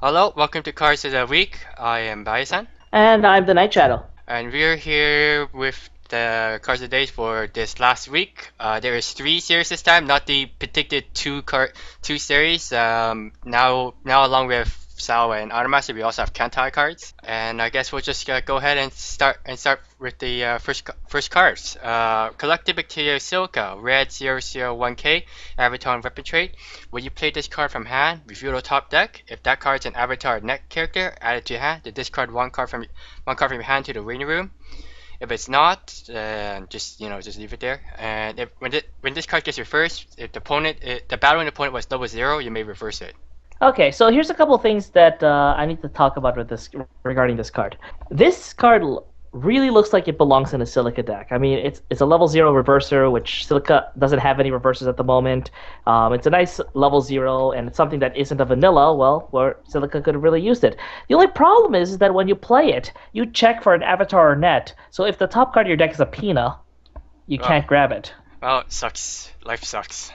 Hello, welcome to Cards of the Week. I am Bayasan, And I'm the Night Shadow. and we're here with the Cards of the Day for this last week. There is three series this time, not the predicted two series. Now along with Sao and Aramasu, we also have Kantai cards, and I guess we'll just go ahead and start with the first cards. Collective Bacteria Silica, red 001K, Avatar and Weapon Trait. When you play this card from hand, review the top deck. If that card is an Avatar net character, add it to your hand. Then discard one card from your hand to the waiting room. If it's not, just leave it there. And when this card gets reversed, if the battling opponent was level 0, you may reverse it. Okay, so here's a couple things that I need to talk about with this regarding this card. This card really looks like it belongs in a Silica deck. I mean, it's a level 0 reverser, which Silica doesn't have any reversers at the moment. It's a nice level 0, and it's something that isn't a vanilla, well, where Silica could have really used it. The only problem is that when you play it, you check for an Avatar or net. So if the top card of your deck is a Pina, you can't grab it. Well, it sucks. Life sucks.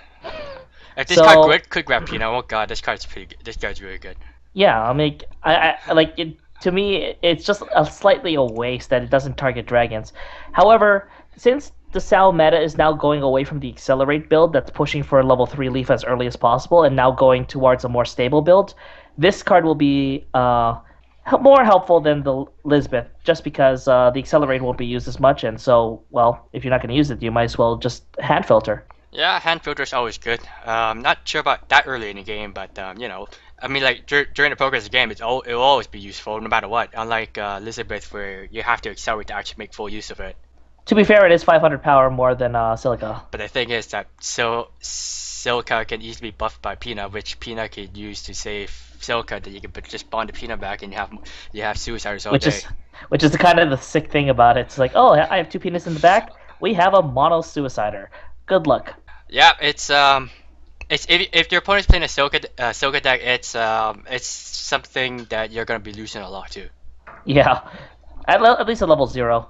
If this So card could grab Pino, oh god, this card's pretty good. This card's really good. yeah, I mean, I like it. To me, it's just slightly a waste that it doesn't target dragons. However, since the Sao meta is now going away from the Accelerate build that's pushing for a level 3 leaf as early as possible and now going towards a more stable build, this card will be more helpful than the Lisbeth, just because the Accelerate won't be used as much, and so, well, if you're not going to use it, you might as well just hand filter. Yeah, hand filter's always good. Not sure about that early in the game, but I mean, like during the progress of the game, it'll always be useful no matter what. Unlike Elizabeth, where you have to accelerate to actually make full use of it. To be fair, it is 500 power more than Silica. But the thing is that Silica can easily be buffed by Pina, which Pina can use to save Silica. That you can just bond the Pina back, and you have suiciders all which day. is which is the kind of the sick thing about it. It's like, oh, I have two penis in the back. We have a mono suicider. Good luck. Yeah, it's if your opponent's playing a Silica deck, it's something that you're gonna be losing a lot to. Yeah, at least at level 0.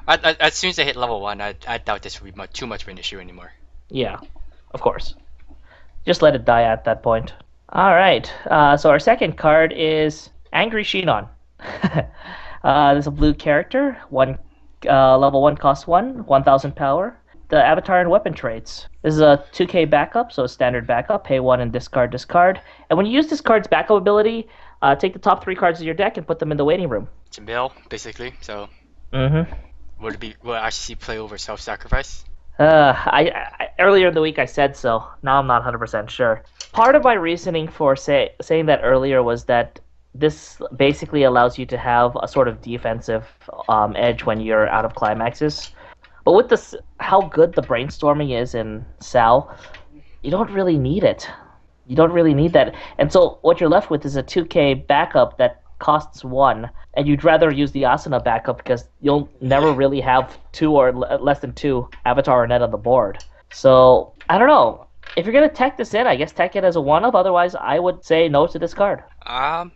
As soon as they hit level 1, I doubt this will be too much of an issue anymore. Yeah, of course. Just let it die at that point. All right. So our second card is Angry Shinon. There's a blue character. Level 1 cost 1,000 power. The avatar and weapon traits. This is a 2k backup, so a standard backup. Pay 1 and discard. And when you use this card's backup ability, take the top 3 cards of your deck and put them in the waiting room. It's a mill, basically. So Mm-hmm. will it actually see play over self-sacrifice? I earlier in the week I said so. Now I'm not 100% sure. Part of my reasoning for saying that earlier was that this basically allows you to have a sort of defensive edge when you're out of climaxes. But with this, how good the brainstorming is in Sal, you don't really need it. You don't really need that. And so what you're left with is a 2k backup that costs 1, and you'd rather use the Asuna backup because you'll never really have 2 or less than 2 Avatar or Net on the board. So, I don't know. If you're going to tech this in, I guess tech it as a 1-up. Otherwise, I would say no to this card. I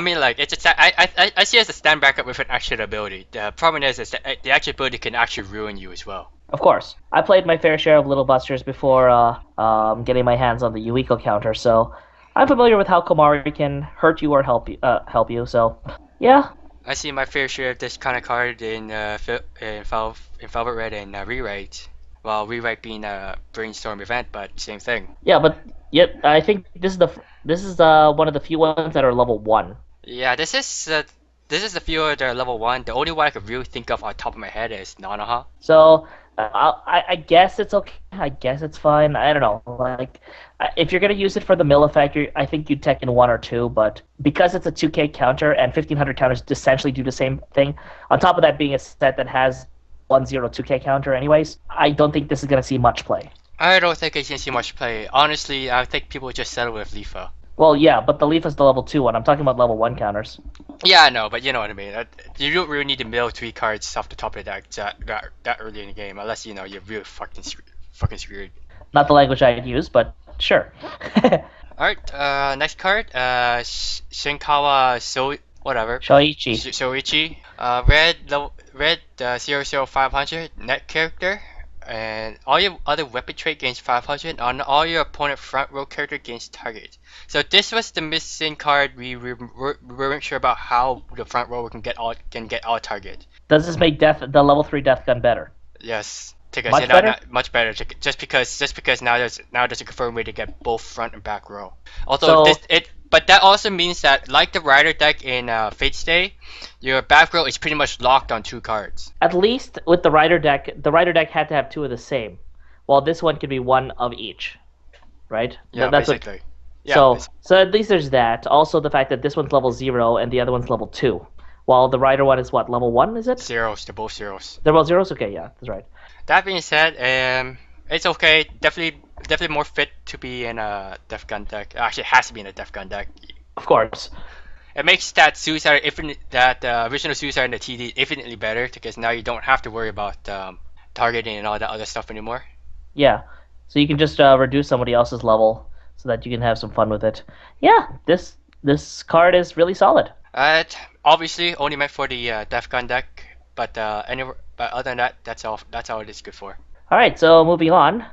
mean, like I see it as a stand backup with an extra ability. The problem is that the extra ability can actually ruin you as well. Of course. I played my fair share of Little Busters before getting my hands on the Yuiko counter, so I'm familiar with how Komari can hurt you or help you. So, yeah. I see my fair share of this kind of card in Velvet Red and Rewrite. Well, Rewrite being a brainstorm event, but same thing. Yeah, but yet I think this is one of the few ones that are level 1. Yeah, this is the few that are level 1. The only one I could really think of on top of my head is Nanoha. So I guess it's okay. I guess it's fine. I don't know. Like, if you're gonna use it for the mill effect, I think you'd tech in 1 or 2. But because it's a 2k counter and 1500 counters essentially do the same thing, on top of that being a set that has 2k counter anyways, I don't think this is gonna see much play. I don't think I can see much play. Honestly, I think people just settle with Lifa. Well, yeah, but the Leaf is the level 2 one. I'm talking about level 1 counters. Yeah, I know, but you know what I mean. You don't really need to mill 3 cards off the top of the deck that early in the game, unless you're really fucking screwed. Not the language I'd use, but sure. Alright, next card, Shinkawa whatever. Shoichi. Shoichi. Red 00500 net character. and all your other weapon trait gains 500, and all your opponent front row character gains target. So this was the missing card. We weren't sure about how the front row can get all target. Does this make the level 3 death gun better? Yes. Much better? Much better. Just because now there's a confirmed way to get both front and back row. Although but that also means that, like the Rider deck in Fate Stay, your back row is pretty much locked on 2 cards. At least with the Rider deck had to have 2 of the same, while this one could be 1 of each, right? Yeah, that's basically. So at least there's that. Also the fact that this one's level 0 and the other one's level 2, while the Rider one is what, level 1, is it? Zeros. They're both zeros. They're both zeros? Okay, yeah, that's right. That being said, it's okay. Definitely more fit to be in a Def Gun deck. Actually, it has to be in a Def Gun deck. Of course. It makes that original Suicide in the TD infinitely better, because now you don't have to worry about targeting and all that other stuff anymore. Yeah, so you can just reduce somebody else's level so that you can have some fun with it. Yeah, this card is really solid. Obviously only meant for the Def Gun deck, but other than that, that's all it is good for. All right, so moving on.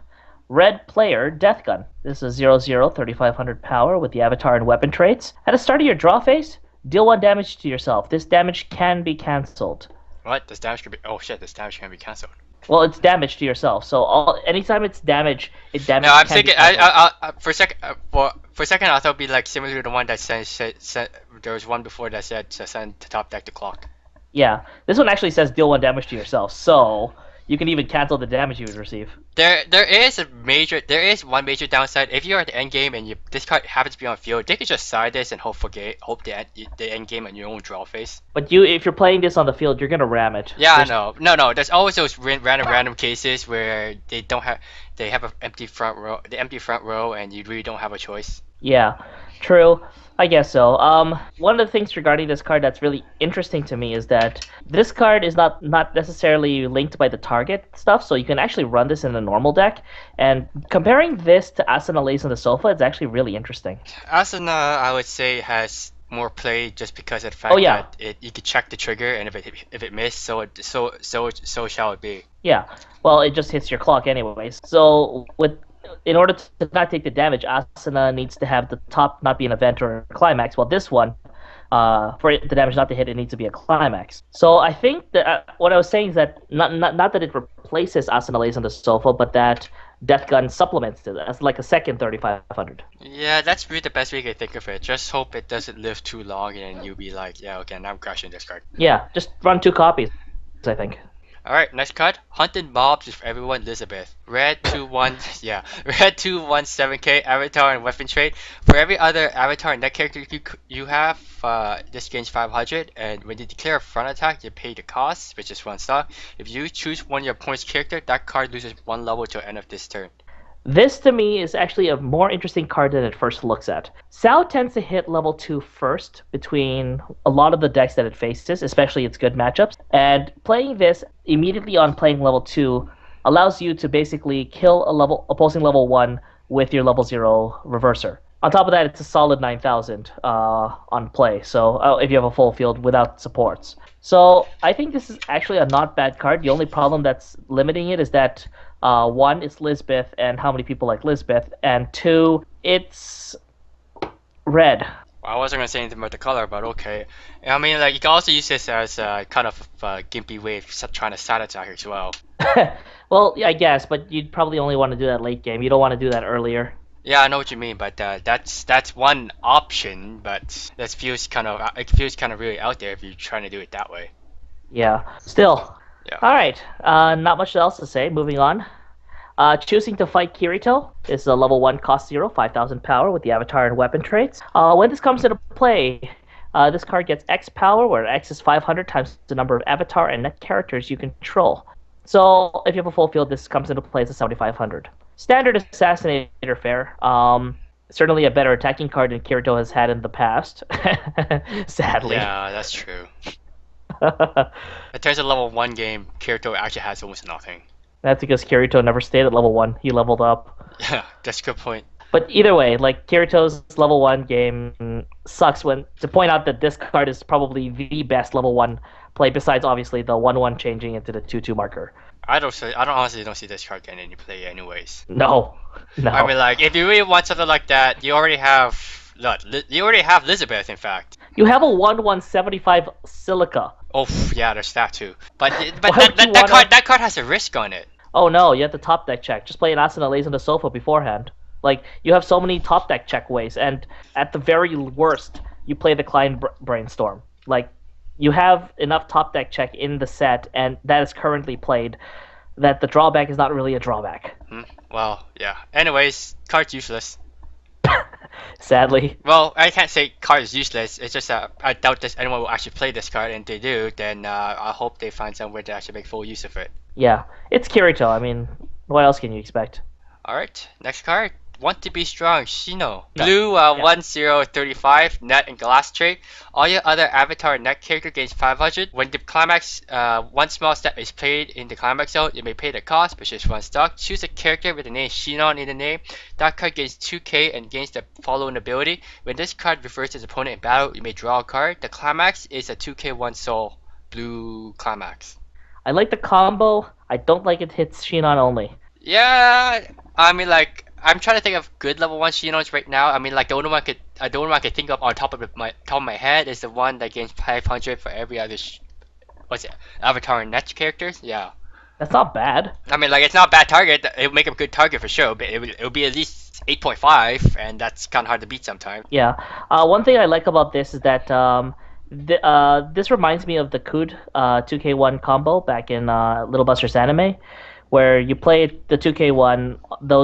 Red player, Death Gun. This is 0/0, 3500 power with the avatar and weapon traits. At the start of your draw phase, deal 1 damage to yourself. This damage can be cancelled. What? This damage can be... Oh shit, this damage can be cancelled. Well, it's damage to yourself, so anytime it's damage, No, I'm thinking... For a second, I thought it'd be like similar to the one that said there was one before that said to send to top deck to clock. Yeah, this one actually says deal 1 damage to yourself, so you can even cancel the damage you would receive. There is one major downside. If you're at the end game and this card happens to be on field, they could just side this and hope the end game on your own draw phase. But if you're playing this on the field, you're gonna ram it. Yeah, I know. No. There's always those random cases where they have an empty front row, and you really don't have a choice. Yeah, true. I guess so. One of the things regarding this card that's really interesting to me is that this card is not necessarily linked by the target stuff, so you can actually run this in a normal deck. And comparing this to Asuna Lays on the Sofa, it's actually really interesting. Asuna, I would say, has more play just because of the fact that you could check the trigger, and if it missed, so shall it be. Yeah. Well, it just hits your clock anyways. So in order to not take the damage, Asuna needs to have the top not be an event or a climax, while this one, for the damage not to hit, it needs to be a climax. So I think that what I was saying is that not that it replaces Asuna Lays on the Sofa, but that Death Gun supplements it as like a second 3500. Yeah, that's really the best way you can think of it. Just hope it doesn't live too long, and then you'll be like, yeah, okay, now I'm crashing this card. Yeah, just run 2 copies, I think. Alright, next card. Hunted Mobs with Everyone Elizabeth. Red 2/1/7k avatar and weapon trait. For every other avatar and net character you have, this gains 500, and when you declare a front attack, you pay the cost, which is 1 star. If you choose one of your opponent's character, that card loses 1 level till the end of this turn. This, to me, is actually a more interesting card than it first looks at. Sao tends to hit level 2 first between a lot of the decks that it faces, especially its good matchups. And playing this immediately on playing level 2 allows you to basically kill opposing level 1 with your level 0 reverser. On top of that, it's a solid 9,000 on play, so if you have a full field without supports. So I think this is actually a not bad card. The only problem that's limiting it is that 1, it's Lisbeth, and how many people like Lisbeth, and 2, it's red. Well, I wasn't going to say anything about the color, but okay. I mean, like, you can also use this as kind of a gimpy way of trying to side attack as well. Well, yeah, I guess, but you'd probably only want to do that late game. You don't want to do that earlier. Yeah, I know what you mean, but that's one option, but it feels kind of really out there if you're trying to do it that way. Yeah. Still. Yeah. All right. Not much else to say. Moving on. Choosing to fight Kirito. This is a level 1 cost 0, 5,000 power with the avatar and weapon traits. When this comes into play, this card gets X power, where X is 500 times the number of avatar and net characters you control. So if you have a full field, this comes into play as a 7,500. Standard Assassinator fare. Certainly a better attacking card than Kirito has had in the past. Sadly. Yeah, that's true. In terms of level 1 game, Kirito actually has almost nothing. That's because Kirito never stayed at level 1. He leveled up. Yeah, that's a good point. But either way, like Kirito's level 1 game sucks when to point out that this card is probably the best level 1 play besides obviously the 1/1 changing into the 2/2 marker. I don't honestly don't see this card getting any play anyways. No. No. I mean, like, if you really want something like that, you already have Elizabeth, in fact. You have a 1/175 Silica. Oh, yeah, there's that too. But that card has a risk on it. Oh no, you have to top deck check. Just play an Asuna lays on the sofa beforehand. Like, you have so many top deck check ways, and at the very worst, you play the Klein Brainstorm. Like, you have enough top deck check in the set, and that is currently played, that the drawback is not really a drawback. Well, yeah. Anyways, card's useless. Sadly. Well, I can't say card is useless. It's just that I doubt anyone will actually play this card, and if they do, then I hope they find somewhere to actually make full use of it. Yeah, it's Kirito. I mean, what else can you expect? Alright, next card. Want to be strong, Shino. Blue 1035 net and glass trait. All your other avatar net character gains 500. When the climax, one small step is played in the climax zone, you may pay the cost, which is 1 stock. Choose a character with the name Shinon in the name. That card gains 2k and gains the following ability. When this card refers to its opponent in battle, you may draw a card. The climax is a 2k 1 soul blue climax. I like the combo. I don't like it hits Shinon only. Yeah, I mean, like, I'm trying to think of good level 1 Shinons right now. I mean, like, the only one I could think of on top of my head is the one that gains 500 for every other avatar and net characters. Yeah. That's not bad. I mean, like, it's not a bad target. It would make a good target for sure, but it would be at least 8.5, and that's kind of hard to beat sometimes. Yeah. One thing I like about this is that this reminds me of the Kud 2k1 combo back in Little Buster's anime, where you play the 2k1,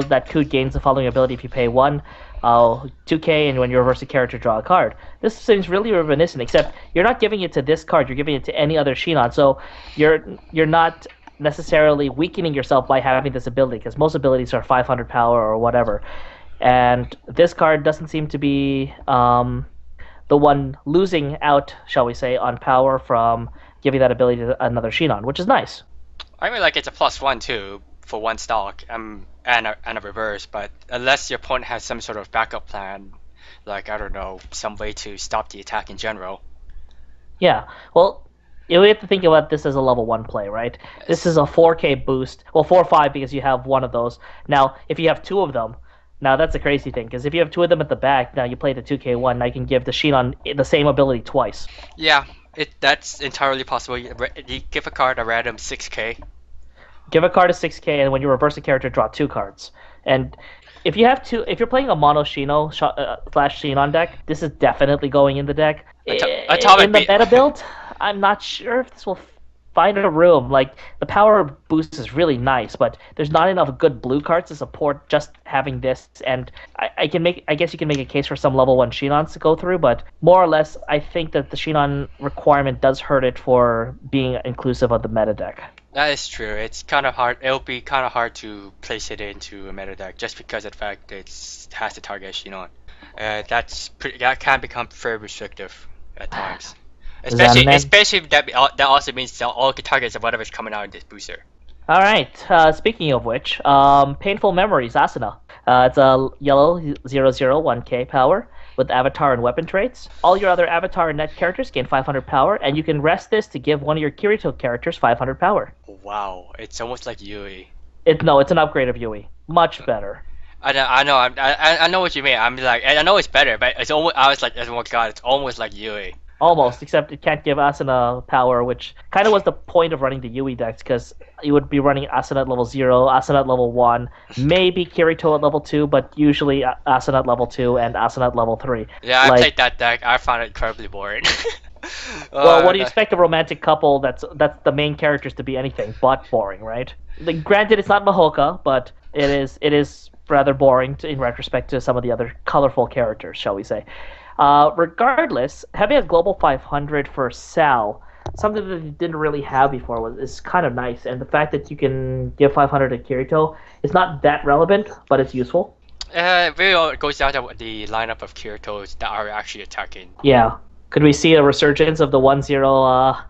that Kud gains the following ability if you pay 1, 2k, and when you reverse a character, draw a card. This seems really reminiscent, except you're not giving it to this card, you're giving it to any other Shinon, so you're not necessarily weakening yourself by having this ability, because most abilities are 500 power or whatever. And this card doesn't seem to be the one losing out, shall we say, on power from giving that ability to another Shinon, which is nice. I mean, like, it's a +1 too for 1 stock, and a reverse. But unless your opponent has some sort of backup plan, like, I don't know, some way to stop the attack in general. Yeah, well, we have to think about this as a level 1 play, right? This is a 4k boost. Well, 4 or 5 because you have one of those. Now, if you have 2 of them, now that's a crazy thing, because if you have 2 of them at the back, now you play the 2k1, now you can give the Shinon the same ability twice. Yeah. That's entirely possible. You give a card a random 6k. Give a card a 6k, and when you reverse a character, draw 2 cards. And if you're playing a mono Shino slash Shinon deck, this is definitely going in the deck. In the meta build, I'm not sure if this will find a room. Like, the power boost is really nice, but there's not enough good blue cards to support just having this. And I guess you can make a case for some level 1 Shinons to go through, but more or less, I think that the Shinon requirement does hurt it for being inclusive of the meta deck. That is true. It's kind of hard. It'll be kind of hard to place it into a meta deck just because of the fact it has to target Shinon. That can become very restrictive at times. Especially that also means all the targets of whatever's coming out in this booster. All right. Speaking of which, Painful Memories Asuna. It's a yellow 0/0/1k power with avatar and weapon traits. All your other avatar and net characters gain 500 power, and you can rest this to give one of your Kirito characters 500 power. Wow, it's almost like Yui. It's an upgrade of Yui. Much better. I know what you mean. I'm like, I know it's better, but it's almost. I was like, oh my god, it's almost like Yui. Almost, except it can't give Asuna power, which kind of was the point of running the Yui decks, because you would be running Asuna at level 0, Asuna at level 1, maybe Kirito at level 2, but usually Asuna at level 2 and Asuna at level 3. Yeah, I played that deck. I found it incredibly boring. Well, what do you expect a romantic couple that's the main characters to be anything but boring, right? Granted, it's not Mahoka, but it is rather boring in retrospect to some of the other colorful characters, shall we say. Regardless, having a global 500 for Sal, something that you didn't really have before, is kind of nice. And the fact that you can give 500 to Kirito is not that relevant, but it's useful. It really goes down to the lineup of Kiritos that are actually attacking. Yeah. Could we see a resurgence of the 1/0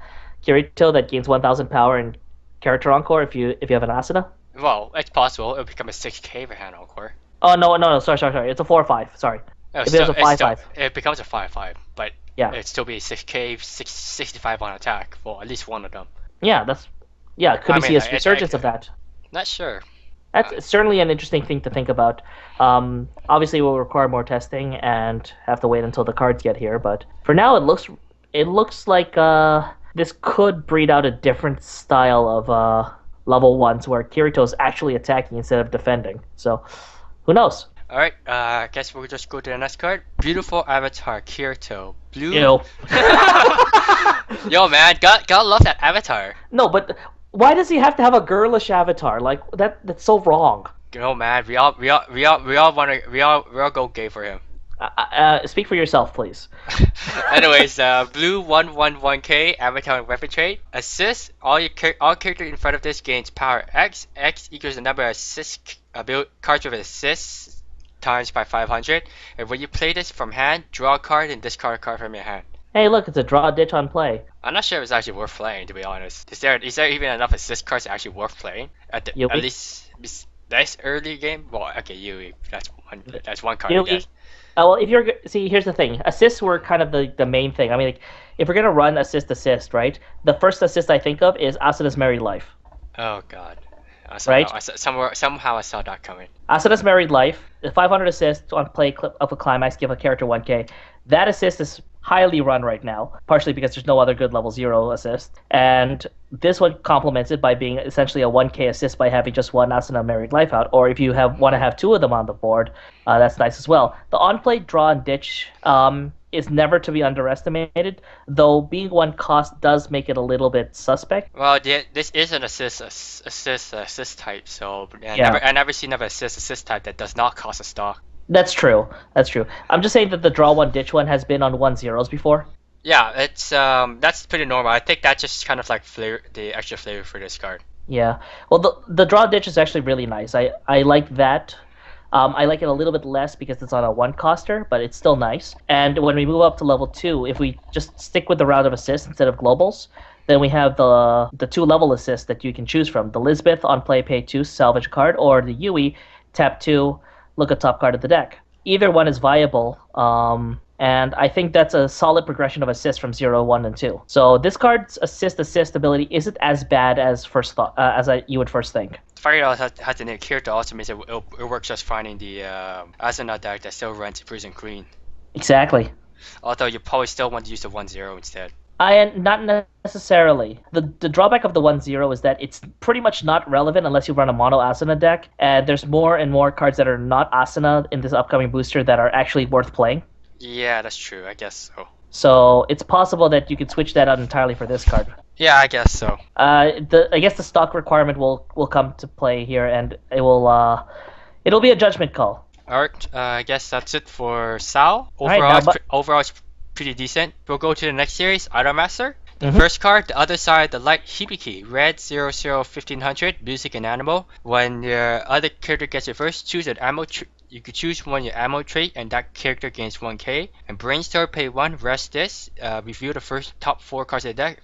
Kirito that gains 1,000 power in Character Encore if you have an Asuna? Well, it's possible. It'll become a 6k for hand Encore. Oh no, sorry. It's a 4/5. Sorry. No, If it was a it's 5/5. it becomes a 5/5, but Yeah. it'd still be 6k 65 on attack for at least one of them. Yeah, that's yeah. Could I we mean, see a resurgence of that? not sure. That's certainly an interesting thing to think about. Obviously, we'll require more testing and have to wait until the cards get here. But for now, it looks like this could breed out a different style of level ones where Kirito's actually attacking instead of defending. So, who knows? All right, I guess we'll just go to the next card. Beautiful avatar, Kirito. Blue. Ew. Yo, man, gotta love that avatar. No, but why does he have to have a girlish avatar? Like that's so wrong. No, man, we all go gay for him. Speak for yourself, please. Anyways, blue 111k avatar and weapon trait. Assist. All characters in front of this gains power X. X equals the number of assist cards with assists times by 500. And when you play this from hand, draw a card and discard a card from your hand. Hey, look, it's a draw ditch on play. I'm not sure if it's actually worth playing, to be honest. Is there even enough assist cards actually worth playing at least this early game? Well, okay, Yui, that's one card. I guess. Well, here's the thing. Assists were kind of the main thing. I mean, like, if we're gonna run assist, right? The first assist I think of is Asuna's Married Life. Oh God. Right? Somehow I saw that coming. Asuna's Married Life, the 500 assist on play of a climax, give a character 1k. That assist is highly run right now, partially because there's no other good level 0 assist. And this one complements it by being essentially a 1k assist by having just one Asuna Married Life out. Or if you want to have two of them on the board, that's nice as well. The on-play draw and ditch is never to be underestimated, though being one cost does make it a little bit suspect. Well, this is an assist type, so I never seen an assist type that does not cost a stock. That's true. I'm just saying that the draw one ditch one has been on 1/0s before. Yeah, it's that's pretty normal. I think that's just kind of like the extra flavor for this card. Yeah. Well, the draw ditch is actually really nice. I like that. I like it a little bit less because it's on a one coster, but it's still nice. And when we move up to level 2, if we just stick with the round of assists instead of globals, then we have the 2 level assists that you can choose from. The Lisbeth on play pay 2 salvage a card, or the Yui tap 2 look at top card of the deck. Either one is viable, and I think that's a solid progression of assists from 0, 1, and 2. So this card's assist ability isn't as bad as you would first think. Fire has the name Kirito also means it works just fine in the Asuna deck that still runs Prison Queen. Exactly. Although you probably still want to use the 1/0 instead. Not necessarily. The drawback of the 1/0 is that it's pretty much not relevant unless you run a mono Asuna deck, and there's more and more cards that are not Asuna in this upcoming booster that are actually worth playing. Yeah, that's true. I guess so. So it's possible that you could switch that out entirely for this card. Yeah, I guess so. I guess the stock requirement will come to play here, and it'll be a judgment call. Alright, I guess that's it for Sao. Overall, it's pretty decent. We'll go to the next series, Idolmaster. The first card, the other side, the light Hibiki, red 001500, music and animal. When your other character gets reversed, choose an ammo. You could choose one your ammo trait, and that character gains 1k. And Brainstorm, pay 1, rest this. Review the first top 4 cards of the deck,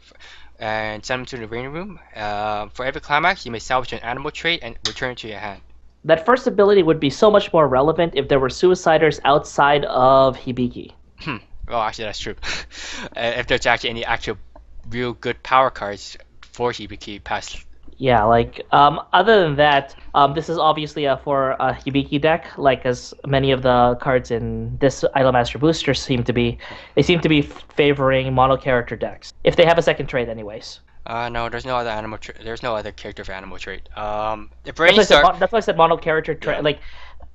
and send them to the rain room. For every climax, you may salvage an animal trait and return it to your hand. That first ability would be so much more relevant if there were suiciders outside of Hibiki. Well, actually, that's true. If there's actually any actual real good power cards for Hibiki past. Yeah, like other than that, this is obviously for a Hibiki deck, like as many of the cards in this Idolmaster booster seem to be. They seem to be favoring mono character decks if they have a second trait, anyways. No, there's no other animal. There's no other character for animal trait. That's why I said mono character trait. Yeah. Like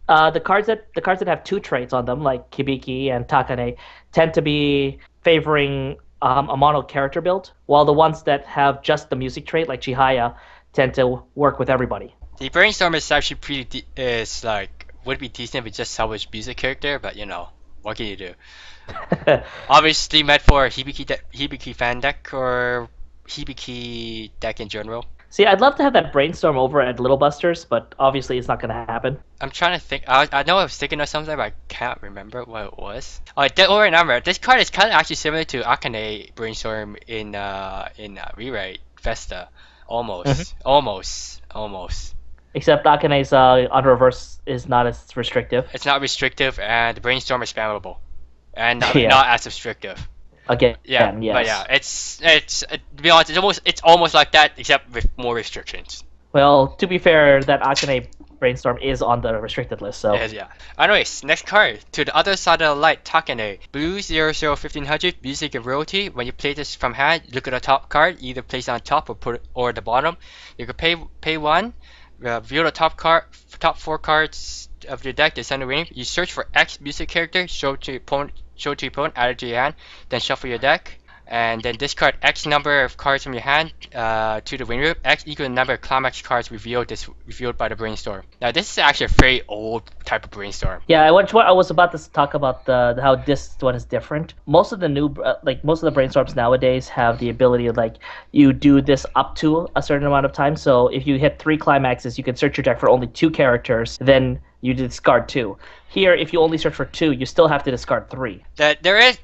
the cards that have 2 traits on them, like Hibiki and Takane, tend to be favoring a mono character build, while the ones that have just the music trait, like Chihaya, tend to work with everybody. The Brainstorm is actually would be decent if it just salvaged music character, but what can you do? Obviously meant for Hibiki fan deck or Hibiki deck in general. See, I'd love to have that Brainstorm over at Little Busters, but obviously it's not going to happen. I'm trying to think. I know I was thinking of something, but I can't remember what it was. I remember. This card is kind of actually similar to Akane Brainstorm in Rewrite Vesta. Almost. Except Akane's on reverse is not as restrictive. It's not restrictive, and the brainstorm is spammable, and not, Yeah. not as restrictive. Again, Yeah, yes. but yeah, it's to be honest, it's almost like that, except with more restrictions. Well, to be fair, that Akane brainstorm is on the restricted list, so. Yeah. Anyways, next card. To the other side of the light, Takane. Blue 001500, music and royalty. When you play this from hand, look at the top card, either place it on top or put it or the bottom. You can pay one, view the top four cards of your deck, descend the ring. You search for X music character, show to your opponent, add it to your hand, then shuffle your deck. And then discard X number of cards from your hand to the win room. X equals the number of Climax cards revealed by the brainstorm. Now this is actually a very old type of brainstorm. Yeah, I was about to talk about how this one is different. Most of the most of the brainstorms nowadays have the ability of you do this up to a certain amount of time. So if you hit 3 climaxes, you can search your deck for only 2 characters. Then you discard 2. Here, if you only search for 2, you still have to discard 3. There is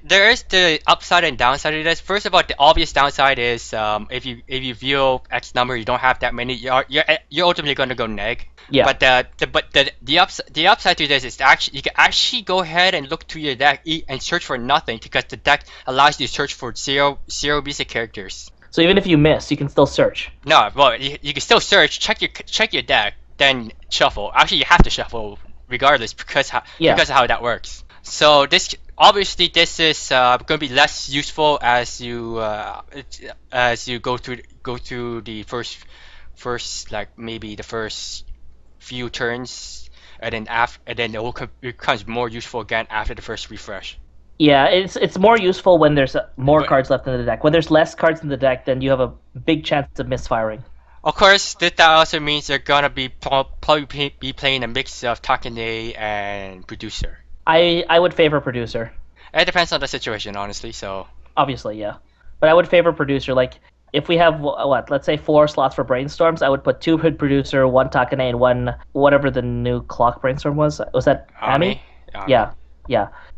the upside and downside of this. First of all, the obvious downside is if you view X number, you don't have that many. You're ultimately going to go neg. Yeah. But the upside to this is you can actually go ahead and look through your deck and search for nothing, because the deck allows you to search for zero basic characters. So even if you miss, you can still search. No, well, you can still search, check your deck, then shuffle. Actually, you have to shuffle regardless because of how that works. So this is going to be less useful as you go through the first maybe the first few turns, and then it becomes more useful again after the first refresh. Yeah, it's more useful when there's more cards left in the deck. When there's less cards in the deck, then you have a big chance of misfiring. Of course, that also means they're gonna be probably be playing a mix of Takane and producer. I would favor producer. It depends on the situation, honestly. So obviously, yeah, but I would favor producer. If we have let's say 4 slots for brainstorms, I would put 2 producer, 1 Takane, and 1 whatever the new clock brainstorm was. Was that Ami? Yeah.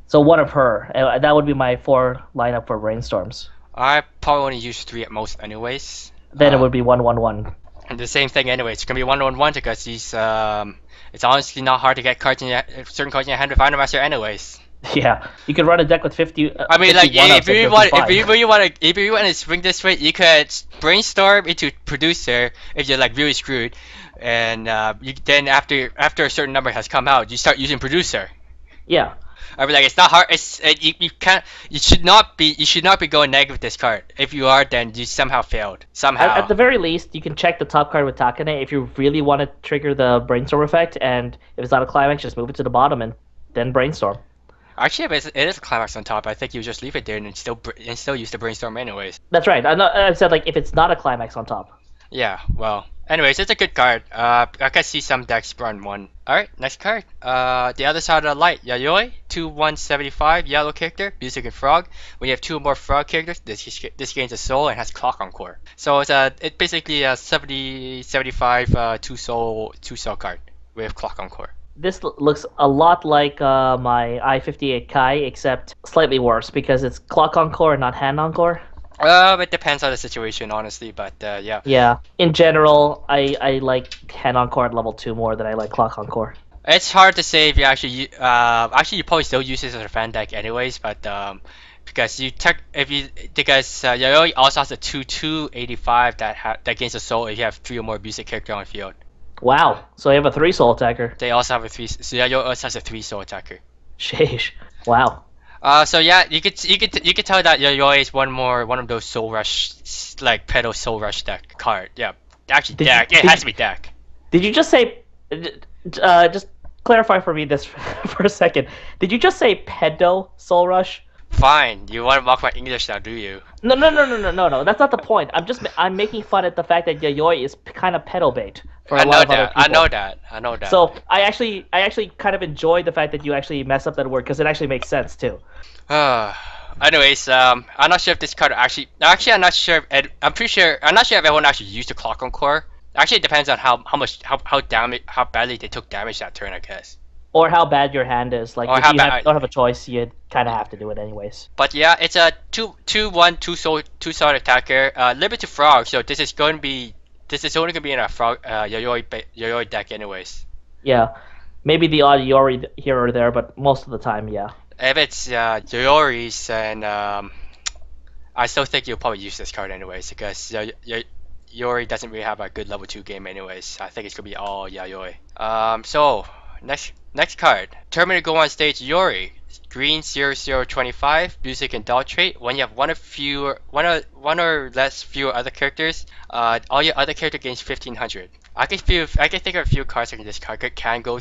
So 1 of her. That would be my 4 lineup for brainstorms. I probably only use 3 at most, anyways. Then it would be 1-1-1. And the same thing, anyways. It's gonna be 1-1-1 because these it's honestly not hard to get certain cards in your hand with Iron Master, anyways. Yeah, you could run a deck with 50. I mean, if you want to swing this way, you could brainstorm into producer if you're really screwed, and then after a certain number has come out, you start using producer. Yeah. I mean, it's not hard. You should not be going negative with this card. If you are, then you somehow failed. Somehow. At the very least, you can check the top card with Takane if you really want to trigger the brainstorm effect, and if it's not a climax, just move it to the bottom and then brainstorm. Actually, if it is a climax on top, I think you just leave it there and still use the brainstorm anyways. That's right. I said if it's not a climax on top. Yeah. Well. Anyways, it's a good card. I can see some decks run 1. Alright, next card. The other side of the light, Yayoi, 2/175, yellow character, music and frog. When you have 2 or more frog characters, this gains a soul and has clock encore. So it's basically a 70/75 2 soul card with clock encore. This looks a lot like my I-58 Kai, except slightly worse because it's clock encore and not hand encore. It depends on the situation, honestly, but yeah. Yeah, in general, I like hand encore at level 2 more than I like clock encore. It's hard to say if you actually you probably still use this as a fan deck anyways, but because Yayoi also has a 2/2/85 that gains a soul if you have 3 or more music character on the field. Wow, so you have a 3 soul attacker. They also have so Yayoi also has a 3 soul attacker. Sheesh. Wow. So yeah, you could tell that Yayoi is one of those soul rush pedal soul rush deck card. Yeah, actually it has to be deck. Did you just say? Just clarify for me this for a second. Did you just say pedo soul rush? Fine, you want to mock my English now, do you? No. That's not the point. I'm making fun at the fact that Yayoi is kind of pedal bait. I know that. So I actually kind of enjoy the fact that you actually mess up that word because it actually makes sense too. Anyways, I'm not sure if this card I'm not sure. I'm not sure if everyone actually used the clock encore. Actually, it depends on how badly they took damage that turn, I guess. Or how bad your hand is. If you don't have a choice, you kind of have to do it anyways. But yeah, it's a 2/1 2 soul attacker, limited frog. So this is going to be this is only gonna be in a Yayoi deck anyways. Yeah, maybe the odd Yori here or there, but most of the time, yeah. If it's Yayoi's, and I still think you'll probably use this card anyways because Yori doesn't really have a good level 2 game anyways. I think it's gonna be all Yayoi. So next card. Terminator go on stage Yori. Green 0025, music and dot trait. When you have one or less fewer other characters, all your other character gains 1500. I can think of a few cards that this card can go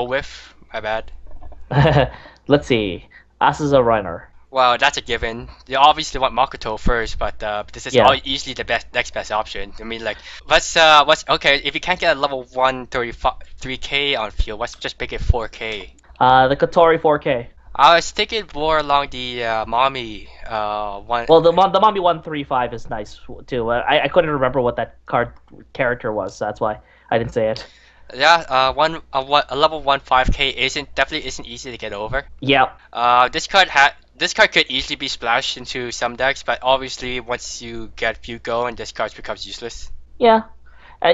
with. My bad. Let's see. As is a runner. Well, that's a given. You obviously want Makoto first, but this is easily the next best option. I mean, like, what's okay? If you can't get a level 133k on field, let's just make it 4k. The Kotori 4k. I was thinking more along the mommy one. Well, the mommy 135 is nice too. I couldn't remember what that character was, so that's why I didn't say it. Yeah, a level 15k definitely isn't easy to get over. Yeah. This card could easily be splashed into some decks, but obviously once you get few going, this card becomes useless. Yeah.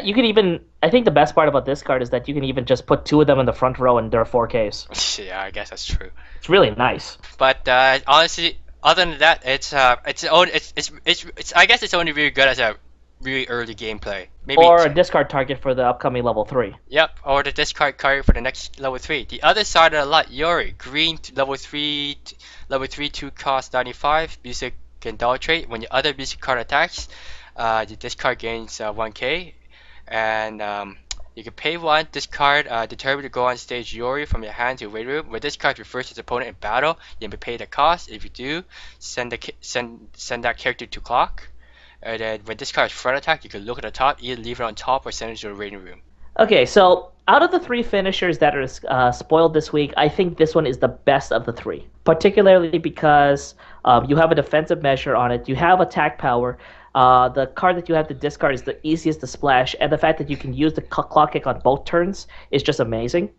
You could even. I think the best part about this card is that you can even just put two of them in the front row and they're 4Ks. Yeah, I guess that's true. It's really nice. But honestly, other than that, I guess it's only really good as a really early gameplay. Maybe or a discard target for the upcoming level 3. Yep, or the discard card for the next level 3. The other side of the lot, Yori, green level 3, 2 cost 95, music and dot trait. When your other music card attacks, the discard gains 1k, and you can pay 1. This card determined to go on stage Yori from your hand to your waiting room. When this card refers to its opponent in battle, you may pay the cost. If you do, send that character to clock. And then when this card is front attack, you can look at the top, either leave it on top or send it to the waiting room. Okay, so out of the 3 finishers that are spoiled this week, I think this one is the best of the 3. Particularly because you have a defensive measure on it, you have attack power, the card that you have to discard is the easiest to splash, and the fact that you can use the clock kick on both turns is just amazing.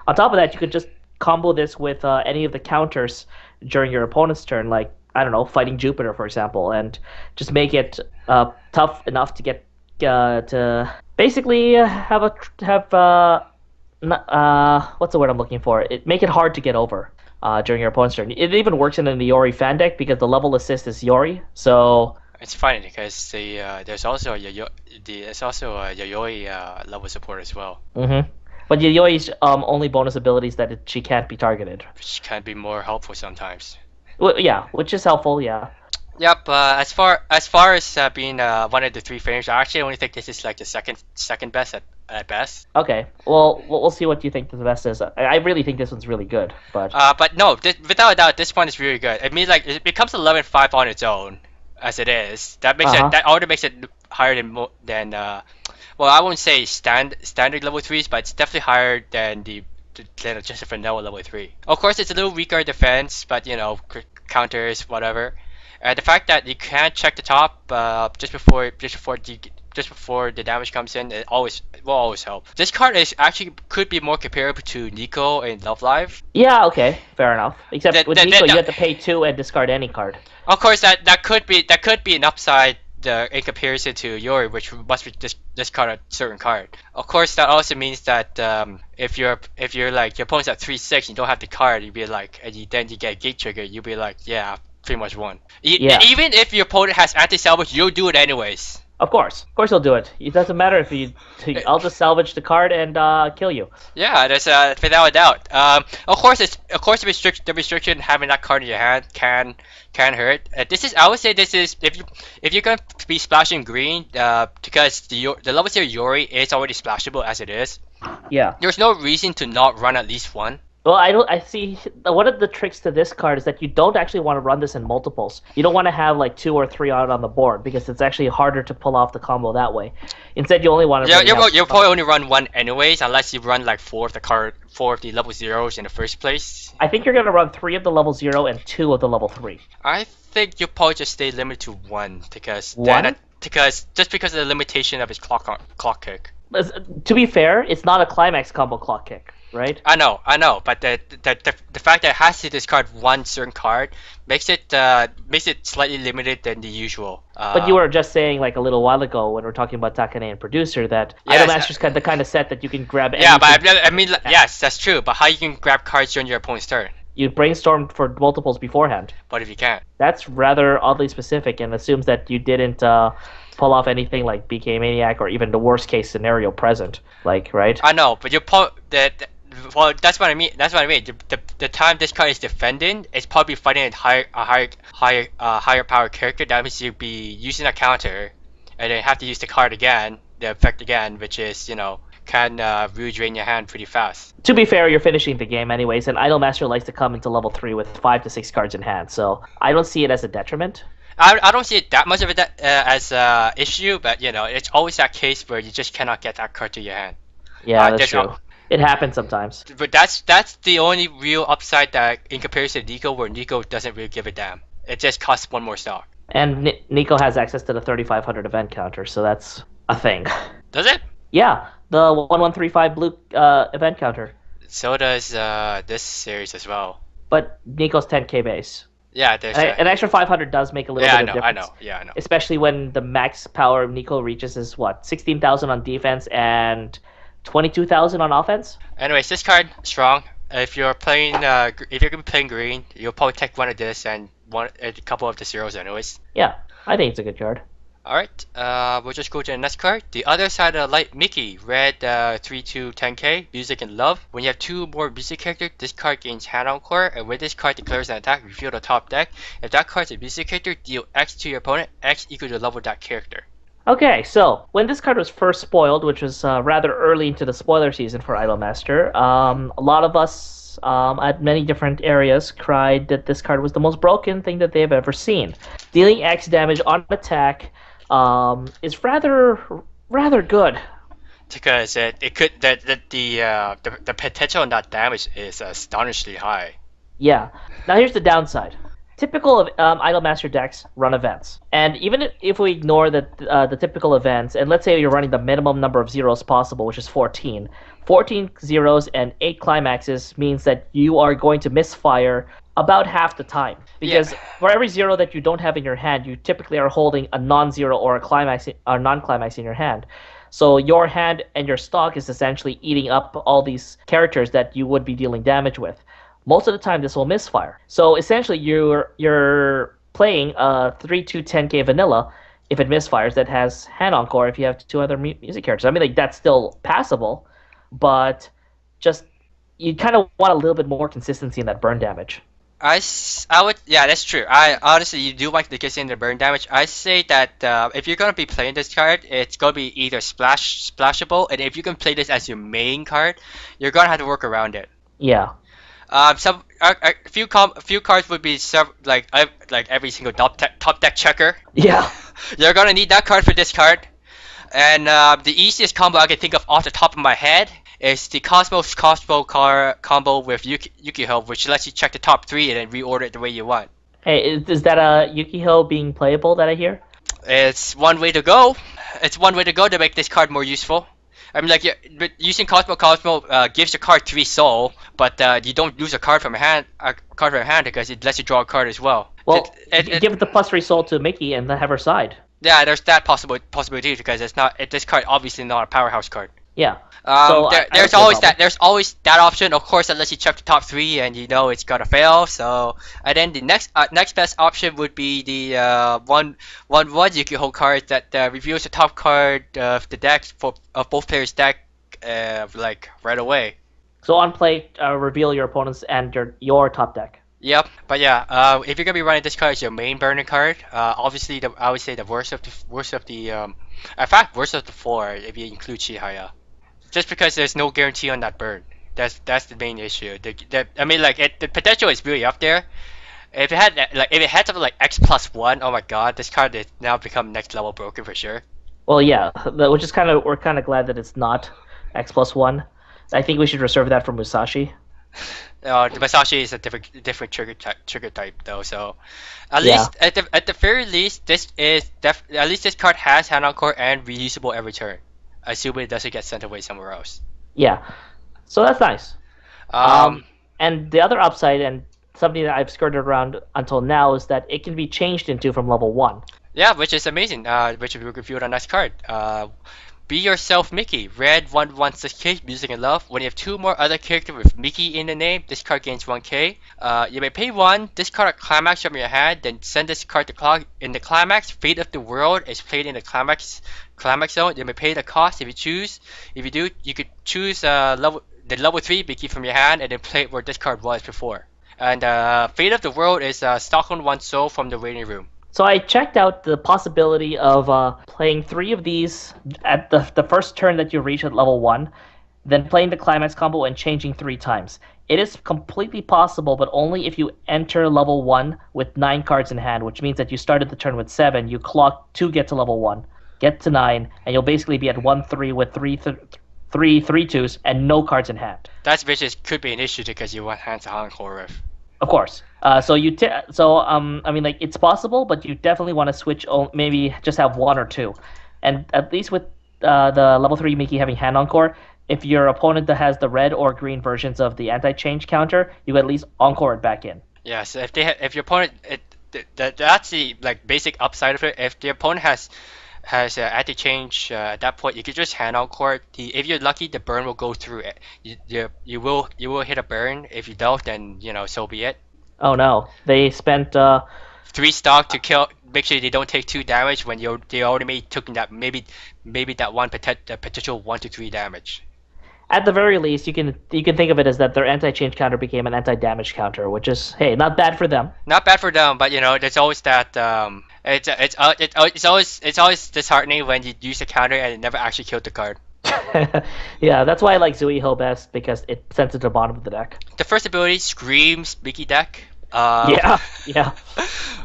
On top of that, you could just combo this with any of the counters during your opponent's turn, like, I don't know, fighting Jupiter, for example, and just make it tough enough to get to basically have what's the word I'm looking for? Make it hard to get over during your opponent's turn. It even works in the Yori fan deck because the level assist is Yori, so. It's funny because there's also a Yayoi level support as well. Mm-hmm. But Yayoi's only bonus ability is that she can't be targeted. Which can be more helpful sometimes. Well, yeah, which is helpful, yeah. Yep. As far as being one of the 3 finishers, I actually only think this is like the second best at best. Okay. Well, we'll see what you think the best is. I really think this one's really good, but. But no, without a doubt, this one is really good. I mean, like, it becomes 11-5 on its own, as it is. That makes that already makes it higher than well, I won't say standard level 3s, but it's definitely higher than just a vanilla level 3. Of course, it's a little weaker defense, but you know, counters, whatever. And the fact that you can't check the top just before the damage comes in, it will always help. This card could be more comparable to Nico in Love Live. Yeah, okay, fair enough. Except with Nico, you have to pay 2 and discard any card. Of course, that could be an upside in comparison to Yori, which must be discard a certain card. Of course, that also means that if you're like your opponent's at 3/6, you don't have the card, you'd be like, then you get a gate trigger, you'll be like, yeah, pretty much won. Yeah. Even if your opponent has anti-salvage, you'll do it anyways. Of course he'll do it. It doesn't matter if I'll just salvage the card and kill you. Yeah, there's without a doubt. Of course the restriction having that card in your hand can hurt. I would say this is if you're gonna be splashing green, because the level 0 Yori is already splashable as it is. Yeah. There's no reason to not run at least one. Well, I see. One of the tricks to this card is that you don't actually want to run this in multiples. You don't want to have like 2 or 3 out on the board because it's actually harder to pull off the combo that way. Instead, you only want to. You'll probably only run 1 anyways, unless you run like 4 of the level 0s in the first place. I think you're gonna run 3 of the level 0 and 2 of the level 3. I think you'll probably just stay limited to 1 because because of the limitation of his clock kick. To be fair, it's not a climax combo clock kick. right? I know, but the fact that it has to discard one certain card makes it slightly limited than the usual. But you were just saying like a little while ago when we are talking about Takane and Producer that Idol Yes, Master's the kind of set that you can grab yeah, but anything. I mean, yes, that's true. But how you can grab cards during your opponent's turn? You brainstormed for multiples beforehand. What if you can't? That's rather oddly specific and assumes that you didn't pull off anything like BK Maniac or even the worst case scenario present. Like, right? I know, but well, that's what I mean. That's what I mean. The time this card is defending, it's probably fighting a higher power character. That means you'd be using a counter, and then have to use the card again, the effect again, which is can really drain your hand pretty fast. To be fair, you're finishing the game anyways, and Idol Master likes to come into level 3 with 5 to 6 cards in hand, so I don't see it as a detriment. I don't see it that much of it as a issue, but it's always that case where you just cannot get that card to your hand. Yeah, that's true. It happens sometimes. But that's the only real upside that in comparison to Nico, where Nico doesn't really give a damn. It just costs one more stock. And Nico has access to the 3500 event counter, so that's a thing. Does it? Yeah, the 1135 blue event counter. So does this series as well. But Nico's 10k base. Yeah, there's an extra 500 does make a little bit of difference. I know. Yeah, I know. Especially when the max power of Nico reaches is what, 16,000 on defense and 22,000 on offense. Anyways, this card strong. If you're playing gonna be playing green, you'll probably take one of this and a couple of the zeros anyways. Yeah, I think it's a good card. Alright, we'll just go to the next card. The other side of the light, Mickey, red 3/10k, music and love. When you have two more music characters, this card gains hand encore, and when this card declares an attack, reveal the top deck. If that card's a music character, deal X to your opponent, X equal to the level of that character. Okay, so when this card was first spoiled, which was rather early into the spoiler season for Idolmaster, a lot of us at many different areas cried that this card was the most broken thing that they've ever seen. Dealing X damage on attack is rather good. Because the potential on that damage is astonishingly high. Yeah. Now here's the downside. Typical of Idolmaster decks run events, and even if we ignore the typical events, and let's say you're running the minimum number of zeros possible, which is 14 zeros and 8 climaxes means that you are going to misfire about half the time, because for every zero that you don't have in your hand, you typically are holding a non-zero or a climax or non-climax in your hand. So your hand and your stock is essentially eating up all these characters that you would be dealing damage with. Most of the time, this will misfire. So essentially, you're playing a 3/10k vanilla if it misfires that has hand encore if you have two other music characters. I mean, like, that's still passable, but just you kind of want a little bit more consistency in that burn damage. I would, yeah, that's true. I honestly, you do like the consistency in the burn damage. I say that if you're gonna be playing this card, it's gonna be either splashable, and if you can play this as your main card, you're gonna have to work around it. Yeah. A few cards would be like every single top deck checker. Yeah. You're gonna need that card for this card, and the easiest combo I can think of off the top of my head is the Cosmos combo with Yukiho, which lets you check the top 3 and then reorder it the way you want. Hey, is that a Yukiho being playable that I hear? It's one way to go. It's one way to go to make this card more useful. I mean, like, but using Cosmo gives your card 3 soul, but you don't lose a card from hand because it lets you draw a card as well. Well, give the +3 soul to Mickey and then have her side. Yeah, there's that possibility because this card obviously not a powerhouse card. Yeah. So there's always that option. Of course, unless you check the top 3 and you know it's gonna fail. So and then the next best option would be the one Yukiho card that reveals the top card of the deck of both players' deck like right away. So on play, reveal your opponent's and your top deck. Yep, but yeah, if you're gonna be running this card as your main burning card, obviously I would say the worst of the 4 if you include Chihaya. Just because there's no guarantee on that burn. That's the main issue. I mean, like, the potential is really up there. If it had something like X+1, oh my god, this card has now become next level broken for sure. Well, yeah, which is we're kind of glad that it's not X+1. I think we should reserve that for Musashi. The Musashi is a different trigger type though. So at least at the very least, at least this card has hand encore and reusable every turn. Assuming it doesn't get sent away somewhere else. Yeah, so that's nice. Um, And the other upside, and something that I've skirted around until now, is that it can be changed into from level 1. yeah, which is amazing. Which we reviewed on this card. Be yourself, Mickey. Red 116K, music and love. When you have two more other characters with Mickey in the name, this card gains 1K. You may pay 1, discard a Climax from your hand, then send this card to clock. In the Climax, Fate of the World is played in the Climax zone. You may pay the cost if you choose. If you do, you could choose the level 3 Mickey from your hand and then play it where this card was before. And Fate of the World is Stockholm 1 Soul from the Waiting Room. So I checked out the possibility of playing 3 of these at the first turn that you reach at level 1, then playing the Climax combo and changing 3 times. It is completely possible, but only if you enter level 1 with 9 cards in hand, which means that you started the turn with 7, you clock to get to level 1, get to 9, and you'll basically be at 1-3 with 3/2s and no cards in hand. That which could be an issue because you want hands on core with. Of course. I mean, like, it's possible, but you definitely want to switch. Maybe just have 1 or 2, and at least with the level 3 Mickey having hand encore, if your opponent that has the red or green versions of the anti-change counter, you at least encore it back in. Yeah. So if your opponent, that's the like basic upside of it. If the opponent has anti-change at that point, you could just hand encore. If you're lucky, the burn will go through it. You will hit a burn. If you don't, then so be it. Oh no, they spent 3 stock to kill. Make sure they don't take 2 damage when they already took that maybe that one potential 1 to 3 damage. At the very least, you can think of it as that their anti-change counter became an anti-damage counter, which is, hey, not bad for them. Not bad for them, but there's always that it's always disheartening when you use a counter and it never actually killed the card. Yeah, that's why I like Zuiho best, because it sends it to the bottom of the deck. The first ability screams Mickey deck. Yeah.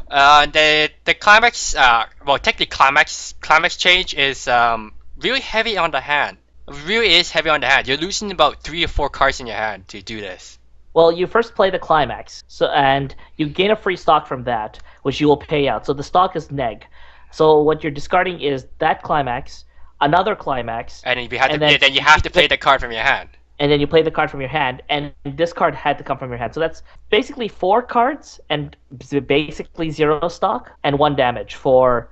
The climax, technically climax change is really heavy on the hand. It really is heavy on the hand. You're losing about 3 or 4 cards in your hand to do this. Well, you first play the Climax, and you gain a free stock from that, which you will pay out. So the stock is neg. So what you're discarding is that Climax, another Climax, and then you have to play the card from your hand. And then you play the card from your hand, and this card had to come from your hand. So that's basically 4 cards and basically 0 stock and 1 damage for.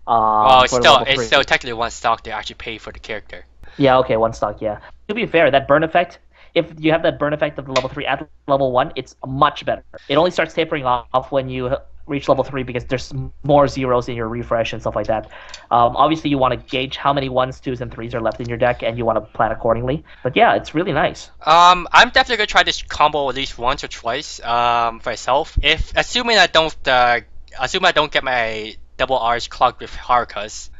It's still technically 1 stock to actually pay for the character. Yeah, okay, 1 stock, yeah. To be fair, that burn effect, if you have that burn effect of the level 3 at level 1, it's much better. It only starts tapering off when you reach level 3 because there's more zeros in your refresh and stuff like that. Obviously, you want to gauge how many 1s, 2s, and 3s are left in your deck, and you want to plan accordingly. But yeah, it's really nice. I'm definitely going to try this combo at least once or twice for myself. Assuming I don't get my double R's clogged with Harukas.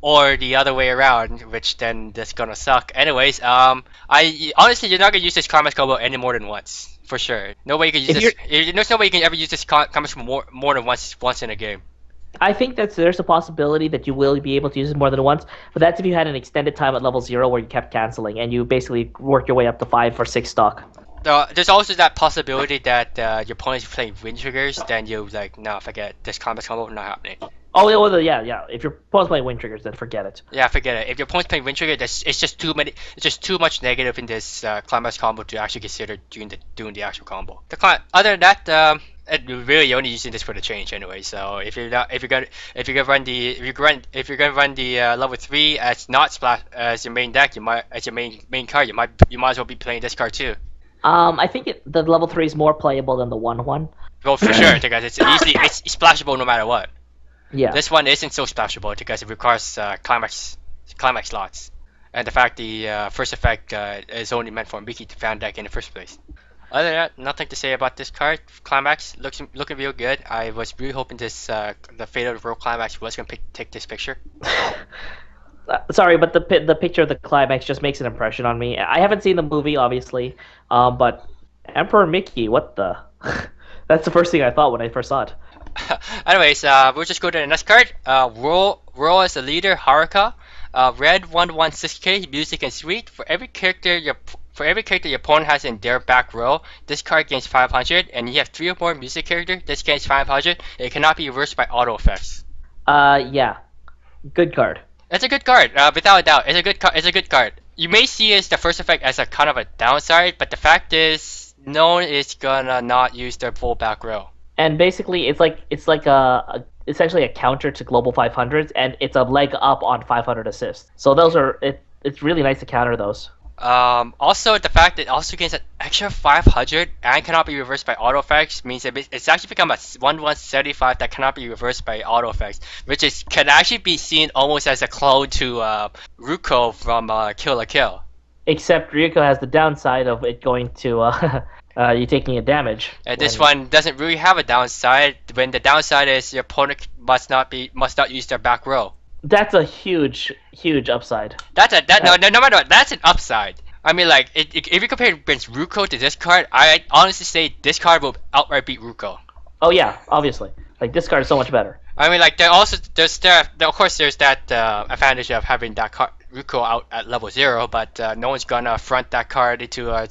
Or the other way around, which then that's gonna suck. Anyways, I honestly, you're not gonna use this Climax combo any more than once, for sure. No way you can use this. There's no way you can ever use this Climax more than once in a game. I think that there's a possibility that you will be able to use it more than once, but that's if you had an extended time at level 0 where you kept canceling and you basically work your way up to 5 or 6 stock. There's also that possibility that your opponent is playing wind triggers, then you no, forget this Climax combo, not happening. Oh, yeah. If your opponent's playing wind triggers, then forget it. Yeah, forget it. If your opponent's playing wind trigger, it's just too many. It's just too much negative in this Climax combo to actually consider doing the actual combo. Other than that, really only using this for the change anyway. So if you're gonna run the level 3 as not splash as your main deck, as your main card, you might as well be playing this card too. I think the level 3 is more playable than the 1/1. Well, for sure, because it's splashable no matter what. Yeah. This one isn't so splashable because it requires climax slots, and the fact the first effect is only meant for Mickey to fan deck in the first place. Other than that, nothing to say about this card. Climax looking real good. I was really hoping this the Fate of the World Climax was gonna take this picture. Sorry, but the picture of the Climax just makes an impression on me. I haven't seen the movie, obviously, but Emperor Mickey, what the? That's the first thing I thought when I first saw it. Anyways, we'll just go to the next card. Roll as the leader, Haruka. Red 116K, music and sweet. For every character your opponent has in their back row, this card gains 500, and you have 3 or more music characters. This gains 500. It cannot be reversed by auto effects. Yeah, good card. It's a good card, without a doubt. It's a good card. you may see as the first effect as a kind of a downside, but the fact is, no one is gonna not use their full back row. And basically, it's like essentially a counter to Global 500s, and it's a leg up on 500 assists. So those are it's really nice to counter those. Also, the fact that it also gains an extra 500 and cannot be reversed by auto effects means that it's actually become a 1/175 that cannot be reversed by auto effects, which can actually be seen almost as a clone to Ruko from Kill la Kill. Except Ryuko has the downside of it going to you taking a damage. And this one doesn't really have a downside. When the downside is your opponent must not use their back row. That's a huge upside. No matter what, that's an upside. I mean, like if you compare against Ruko to this card, I honestly say this card will outright beat Ruko. Oh yeah, obviously. Like this card is so much better. I mean, like of course there's that advantage of having that card Ruko out at level 0, but no one's gonna front that card to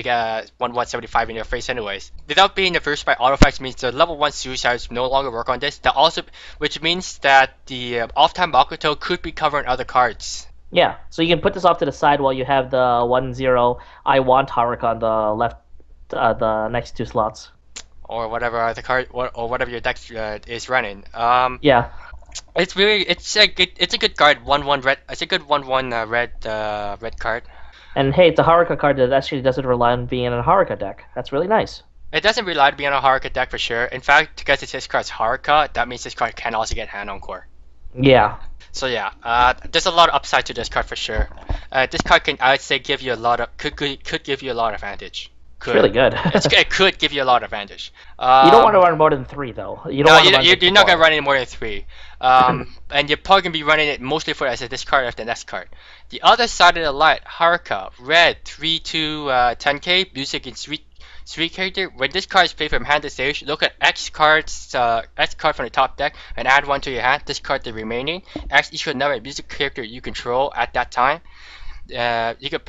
get 1/175 in your face anyways. Without being reversed by auto effects means the level 1 suicides no longer work on this. Which means that the off-time Makoto could be covering other cards. Yeah, so you can put this off to the side while you have the 1/0 I want Haruka on the left, the next 2 slots. Or whatever the card, or whatever your deck is running. Yeah. It's a good card. 1/1 red. It's a good 1/1 red card. And hey, it's a Haruka card that actually doesn't rely on being in a Haruka deck. That's really nice. It doesn't rely on being on a Haruka deck for sure. In fact, because this card's Haruka, that means this card can also get hand on core. Yeah. So yeah, there's a lot of upside to this card for sure. This card can, I would say, give you a lot of could give you a lot of advantage. It's really good. It could give you a lot of advantage. You don't want to run more than 3 though. You're not gonna run any more than 3. And you're probably gonna be running it mostly for as a discard of the next card. The other side of the light, Haruka, red, 3/2, 10k, music and sweet character. When this card is played from hand to stage, look at X card from the top deck and add 1 to your hand. Discard the remaining. X equals another music character you control at that time. You could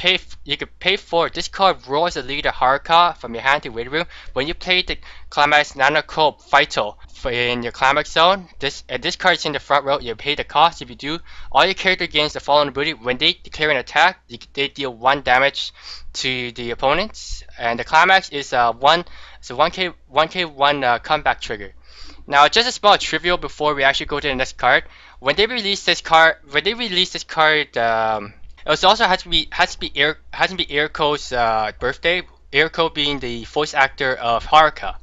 pay for this card rolls the leader Haruka from your hand to waiting room. When you play the Climax Nanocope Vital in your Climax zone, this card is in the front row. You pay the cost. If you do, all your character gains the following ability. When they declare an attack, they deal 1 damage to the opponents. And the Climax is a 1k1 comeback trigger. Now, just a small trivial before we actually go to the next card. When they release this card, it also has to be Eriko's birthday. Eriko being the voice actor of Haruka.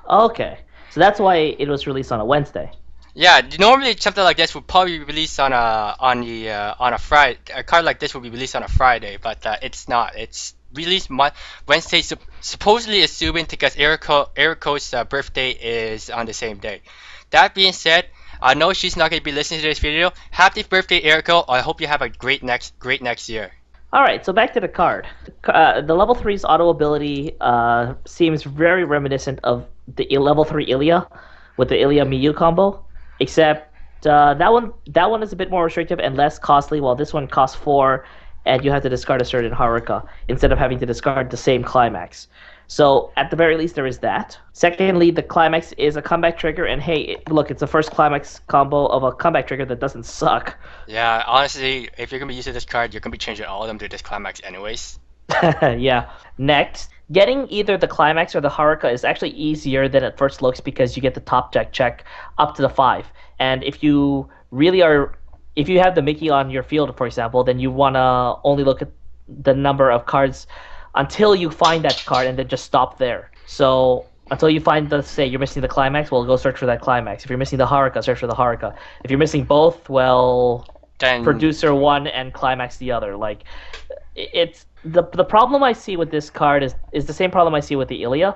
Okay. So that's why it was released on a Wednesday. Yeah, normally something like this would probably be released on a Friday. A card like this would be released on a Friday, but it's not. It's released Wednesday, supposedly assuming because Eriko's birthday is on the same day. That being said, I know she's not going to be listening to this video. Happy birthday, Eriko. I hope you have a great next year. Alright, so back to the card. The level 3's auto ability seems very reminiscent of the level 3 Ilya with the Ilya Miyu combo, except that one is a bit more restrictive and less costly, while this one costs 4 and you have to discard a certain Haruka instead of having to discard the same Climax. So at the very least there is that. Secondly, the Climax is a comeback trigger, and hey, look, it's the first Climax combo of a comeback trigger that doesn't suck. Yeah, honestly, if you're going to be using this card, you're going to be changing all of them to this Climax anyways. Yeah. Next, getting either the Climax or the Haruka is actually easier than it first looks because you get the top deck check up to the 5. And if you have the Mickey on your field, for example, then you want to only look at the number of cards until you find that card and then just stop there. So until you find say you're missing the Climax, well, go search for that Climax. If you're missing the Haruka, search for the Haruka. If you're missing both, well, then Producer 1 and Climax the other. Like, it's the problem I see with this card is the same problem I see with the Ilya.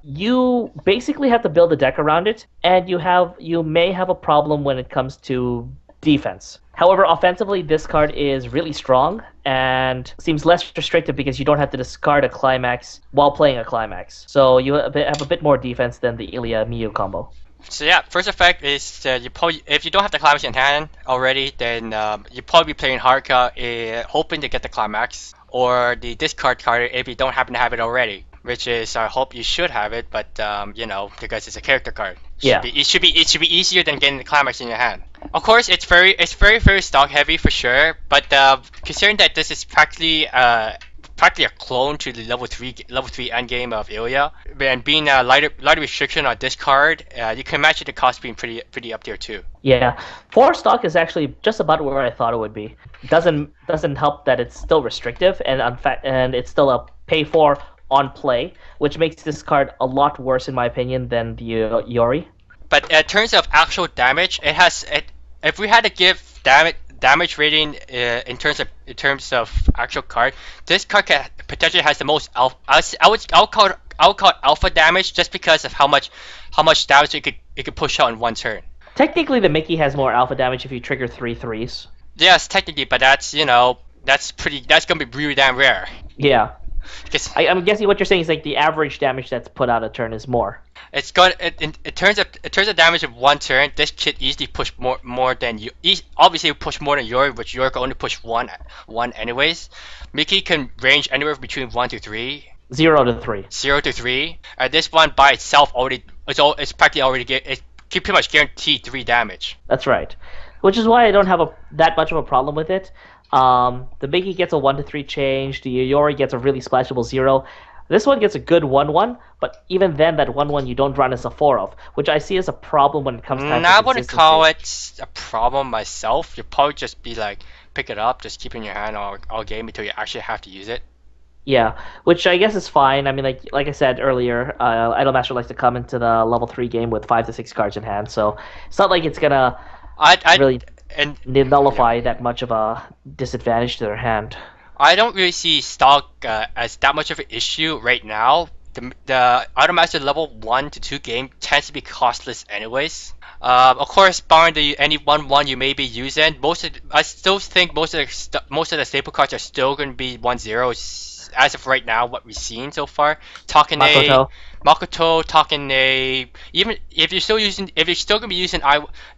You basically have to build a deck around it, and you may have a problem when it comes to defense. However, offensively, this card is really strong and seems less restrictive because you don't have to discard a Climax while playing a Climax. So you have a bit more defense than the Ilya Miyu combo. So yeah, first effect is if you don't have the Climax in hand already, then you probably be playing Haruka hoping to get the Climax, or the discard card if you don't happen to have it already. Which is, I hope you should have it, but because it's a character card. It should be easier than getting the Climax in your hand. Of course, it's very stock heavy for sure. But considering that this is practically a clone to the level 3 endgame of Ilya, and being a lighter restriction on this card, you can imagine the cost being pretty up there too. Yeah, 4 stock is actually just about where I thought it would be. Doesn't help that it's still restrictive and it's still a pay for on play, which makes this card a lot worse in my opinion than the Yori. But in terms of actual damage, if we had to give damage rating in terms of actual card, this card potentially has the most alpha. I would call it alpha damage just because of how much damage it could push out in one turn. Technically, the Mickey has more alpha damage if you trigger 3 3s. Yes, technically, but that's that's gonna be really damn rare. Yeah. Because I'm guessing what you're saying is like the average damage that's put out a turn is more. it's got in terms of damage of one turn, this kid easily push more than you. Obviously, push more than Yori, which Yori can only push one anyways. Mickey can range anywhere between 1 to 3. 0 to 3. 0 to 3. This one by itself it's practically already it can pretty much guarantee 3 damage. That's right. Which is why I don't have that much of a problem with it. The Mickey gets a 1 to 3 change. The Yayoi gets a really splashable 0. This one gets a good 1/1, but even then, that 1/1 you don't run as a 4 of, which I see as a problem when it comes time to I wouldn't consistency. call it a problem myself. You'll probably just be like, pick it up, just keep it in your hand all game until you actually have to use it. Yeah, which I guess is fine. I mean, like I said earlier, Idolmaster likes to come into the level 3 game with 5 to 6 cards in hand, so it's not like it's gonna I really and nullify that much of a disadvantage to their hand. I don't really see stock as that much of an issue right now. The Idolmaster level 1 to 2 game tends to be costless anyways. Of course, barring any 1/1 you may be using, I still think most of the staple cards are still going to be 1/0s as of right now. What we've seen so far, Makoto, Takane. Even if you're still going to be using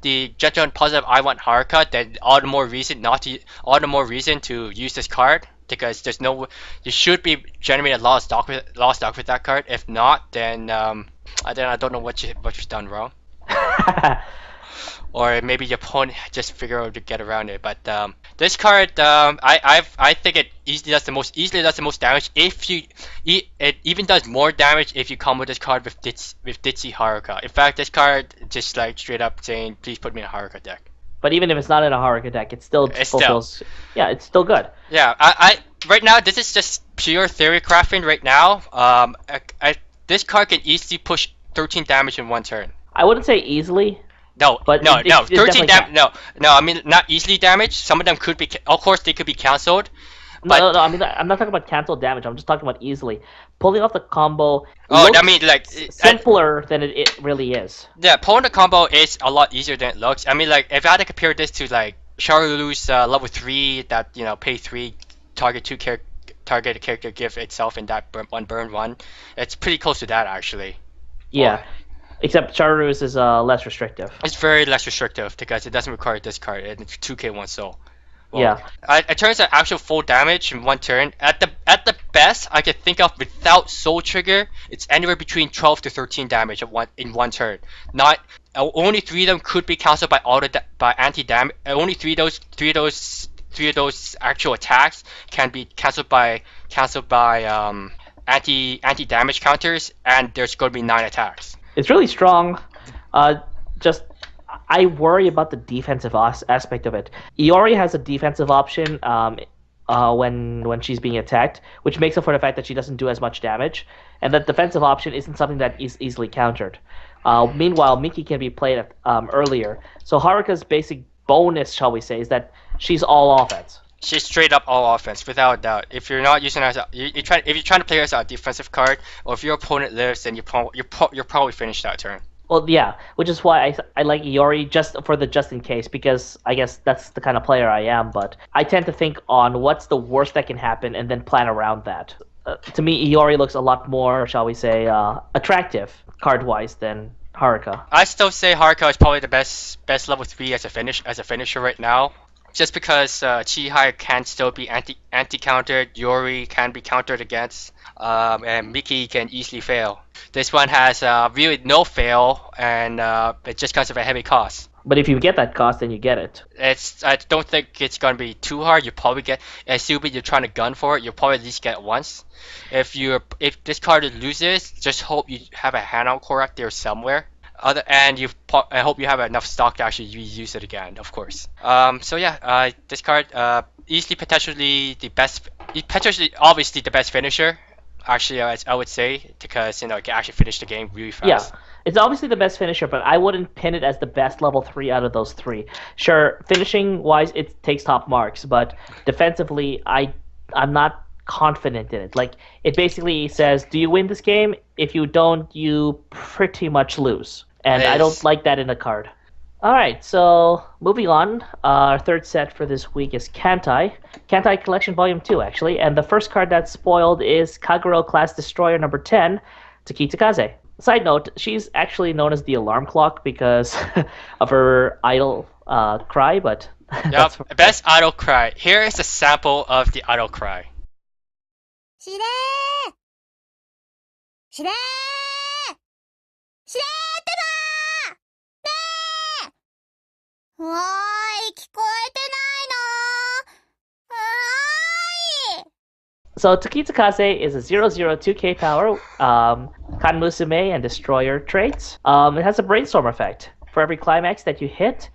the gentle and positive I want Haruka, then all the more reason to use this card. Because you should be generating a lot of stock with that card. If not, then I don't know what you've done wrong, or maybe your opponent just figure out to get around it. But this card, I think it easily does the most damage. It even does more damage if you combo this card with Ditzy Haruka. In fact, this card just like straight up saying, please put me in a Haruka deck. But even if it's not in a Haruka deck, it still fulfills. Yeah, it's still good. Yeah, I right now this is just pure theory crafting right now. This card can easily push 13 damage in one turn. I wouldn't say easily. No, but no, it 13 damage. No. I mean not easily damage. Some of them could be, of course, they could be cancelled. No, I mean I'm not talking about canceled damage. I'm just talking about easily pulling off the combo. Oh, I mean like simpler than it really is. Yeah, pulling the combo is a lot easier than it looks. I mean, like if I had to compare this to like Charulu's level 3 that pay 3 target character give itself in that burn one, it's pretty close to that actually. Yeah. Except Charu's is less restrictive. It's very less restrictive because it doesn't require this card and it's 2k1 soul. Well, yeah. In terms of actual full damage in one turn, at the best I could think of without Soul Trigger, it's anywhere between 12 to 13 damage in one turn. Not only 3 of them could be cancelled by anti damage. Only three of those actual attacks can be cancelled by anti damage counters, and there's going to be 9 attacks. It's really strong. I worry about the defensive aspect of it. Iori has a defensive option when she's being attacked, which makes up for the fact that she doesn't do as much damage, and that defensive option isn't something that is easily countered. Meanwhile, Miki can be played earlier. So Haruka's basic bonus, shall we say, is that she's all offense. She's straight up all offense, without a doubt. If you're not using her if you're trying to play her as a defensive card, or if your opponent lives, then you're probably finished that turn. Well, yeah, which is why I like Iori just in case, because I guess that's the kind of player I am, but I tend to think on what's the worst that can happen and then plan around that. To me, Iori looks a lot more, shall we say, attractive card-wise than Haruka. I still say Haruka is probably the best level 3 as a finisher right now. Just because Chihai can still be anti-countered, Yori can be countered against, and Miki can easily fail. This one has really no fail, and it just comes with a heavy cost. But if you get that cost, then you get it. I don't think it's gonna be too hard. You probably get, assuming you're trying to gun for it, you'll probably at least get it once. If this card loses, just hope you have a handout correct there somewhere. I hope you have enough stock to actually reuse it again, of course. So yeah, this card, easily potentially obviously the best finisher. Actually, I would say, because it can actually finish the game really Yeah, fast. it's obviously the best finisher, but I wouldn't pin it as the best level 3 out of those three. Sure, finishing wise, it takes top marks, but defensively, I'm not confident in it. Like, it basically says, do you win this game? If you don't, you pretty much lose. And I don't It's like that in a card. All right, so moving on, our third set for this week is Kantai. Kantai Collection Volume 2, actually, and the first card that's spoiled is Kagero-Class Destroyer number 10, Tokitsukaze. Side note, she's actually known as the alarm clock because of her idle cry, but Yep, that's best idle cry. Here is a sample of the idle cry. しれーしれーしれーってばーねえおーい、聞こえてないのー。 So Tokitsukaze is a 002K power, Kanmusume and Destroyer traits. It has a brainstorm effect. For every climax that you hit,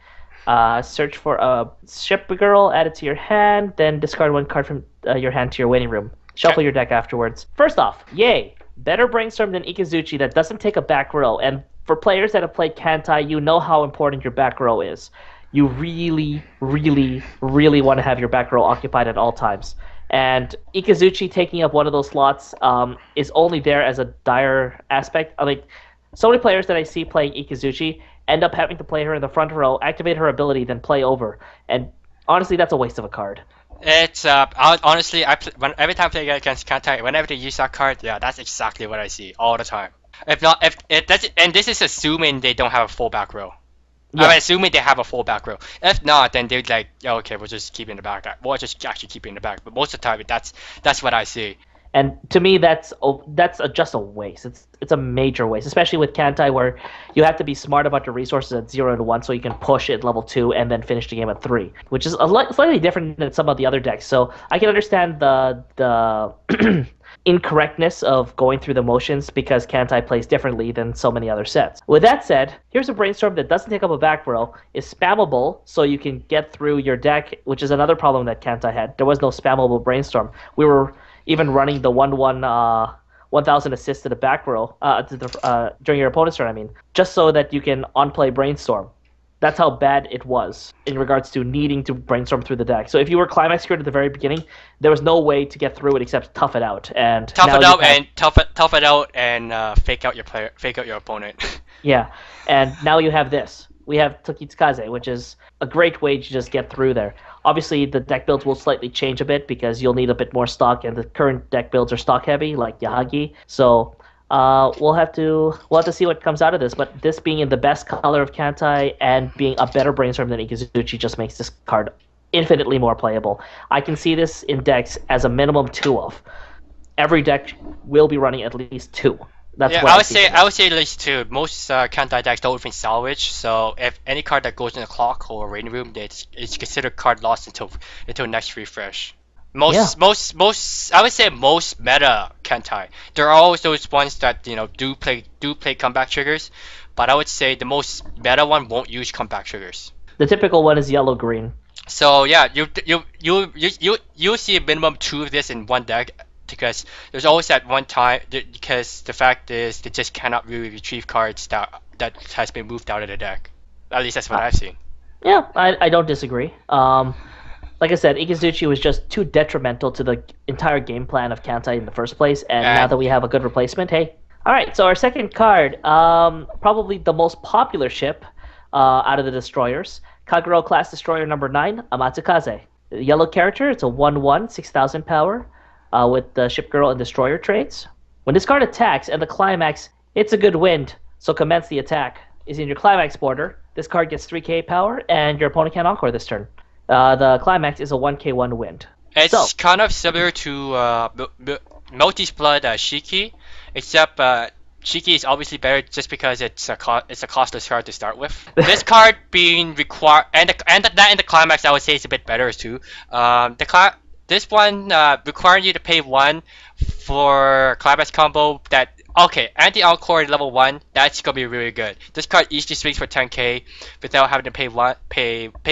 search for a ship girl, add it to your hand, then discard one card from your hand to your waiting room. Shuffle your deck afterwards. First off, yay! Better brainstorm than Ikazuchi that doesn't take a back row. And for players that have played Kantai, you know how important your back row is. You really, really, really want to have your back row occupied at all times. And Ikazuchi taking up one of those slots is only there as a dire aspect. Like, so many players that I see playing Ikazuchi end up having to play her in the front row, activate her ability, then play over. And honestly, that's a waste of a card. Honestly, every time I play against Kantai, whenever they use that card, yeah, that's exactly what I see all the time. If not, if it that's and this is assuming they don't have a full back row. Yeah. I'm assuming they have a full back row. If not, then they're like, oh, okay, we'll just keep it in the back. We'll just actually keep it in the back. But most of the time, that's what I see. And to me, just a waste. It's a major waste, especially with Kantai, where you have to be smart about your resources at 0 and 1, so you can push it level 2 and then finish the game at 3, which is slightly different than some of the other decks. So I can understand the incorrectness of going through the motions because Kantai plays differently than so many other sets. With that said, here's a brainstorm that doesn't take up a back row, is spammable, so you can get through your deck, which is another problem that Kantai had. There was no spammable brainstorm. We were even running the 1,000 assists to the back row during your opponent's turn, I mean, just so that you can on-play brainstorm. That's how bad it was in regards to needing to brainstorm through the deck. So if you were climax secured at the very beginning, there was no way to get through it except tough it out. And tough it out and fake out your opponent. Yeah, and now you have this. We have Tokitsukaze, which is a great way to just get through there. Obviously, the deck builds will slightly change a bit because you'll need a bit more stock, and the current deck builds are stock heavy, like Yahagi. So we'll have to see what comes out of this. But this being in the best color of Kantai and being a better brainstorm than Ikazuchi just makes this card infinitely more playable. I can see this in decks as a minimum 2 of. Every deck will be running at least 2. That's yeah, what I would say at least 2. Most Kantai decks don't even salvage, so if any card that goes in the clock or waiting room, it's considered card lost until next refresh. Most I would say most meta Kantai. There are always those ones that do play comeback triggers, but I would say the most meta one won't use comeback triggers. The typical one is yellow green. So yeah, you'll see a minimum 2 of this in one deck. Because there's always that one time, because the fact is they just cannot really retrieve cards that has been moved out of the deck. At least that's what I've seen. Yeah, I don't disagree. Like I said, Ikazuchi was just too detrimental to the entire game plan of Kantai in the first place, and now that we have a good replacement, hey. Alright, so our second card, probably the most popular ship out of the destroyers, Kagero-Class Destroyer number 9, Amatsukaze. The yellow character, it's a 1/1, 6,000 power. With the Ship Girl and Destroyer traits. When this card attacks and the climax, it's a good wind, so commence the attack. Is in your climax border. This card gets 3k power, and your opponent can encore this turn. The climax is a 1k1 wind. It's kind of similar to Melty's Blood Shiki, except Shiki is obviously better just because it's a costless card to start with. This card being required, and the climax I would say is a bit better too. This one requiring you to pay 1 for climax combo that. Okay, anti-encore level 1, that's gonna be really good. This card easily swings for 10k without having to pay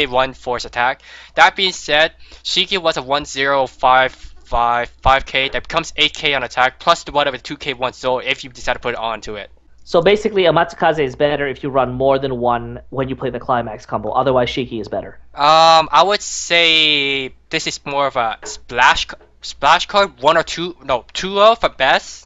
1 force attack. That being said, Shiki was a 5k that becomes 8k on attack plus the one of a 2k one soul if you decide to put it onto it. So basically, Amatsukaze is better if you run more than 1 when you play the climax combo. Otherwise, Shiki is better. I would say this is more of a splash card, 1 or 2, no, 2 of at best.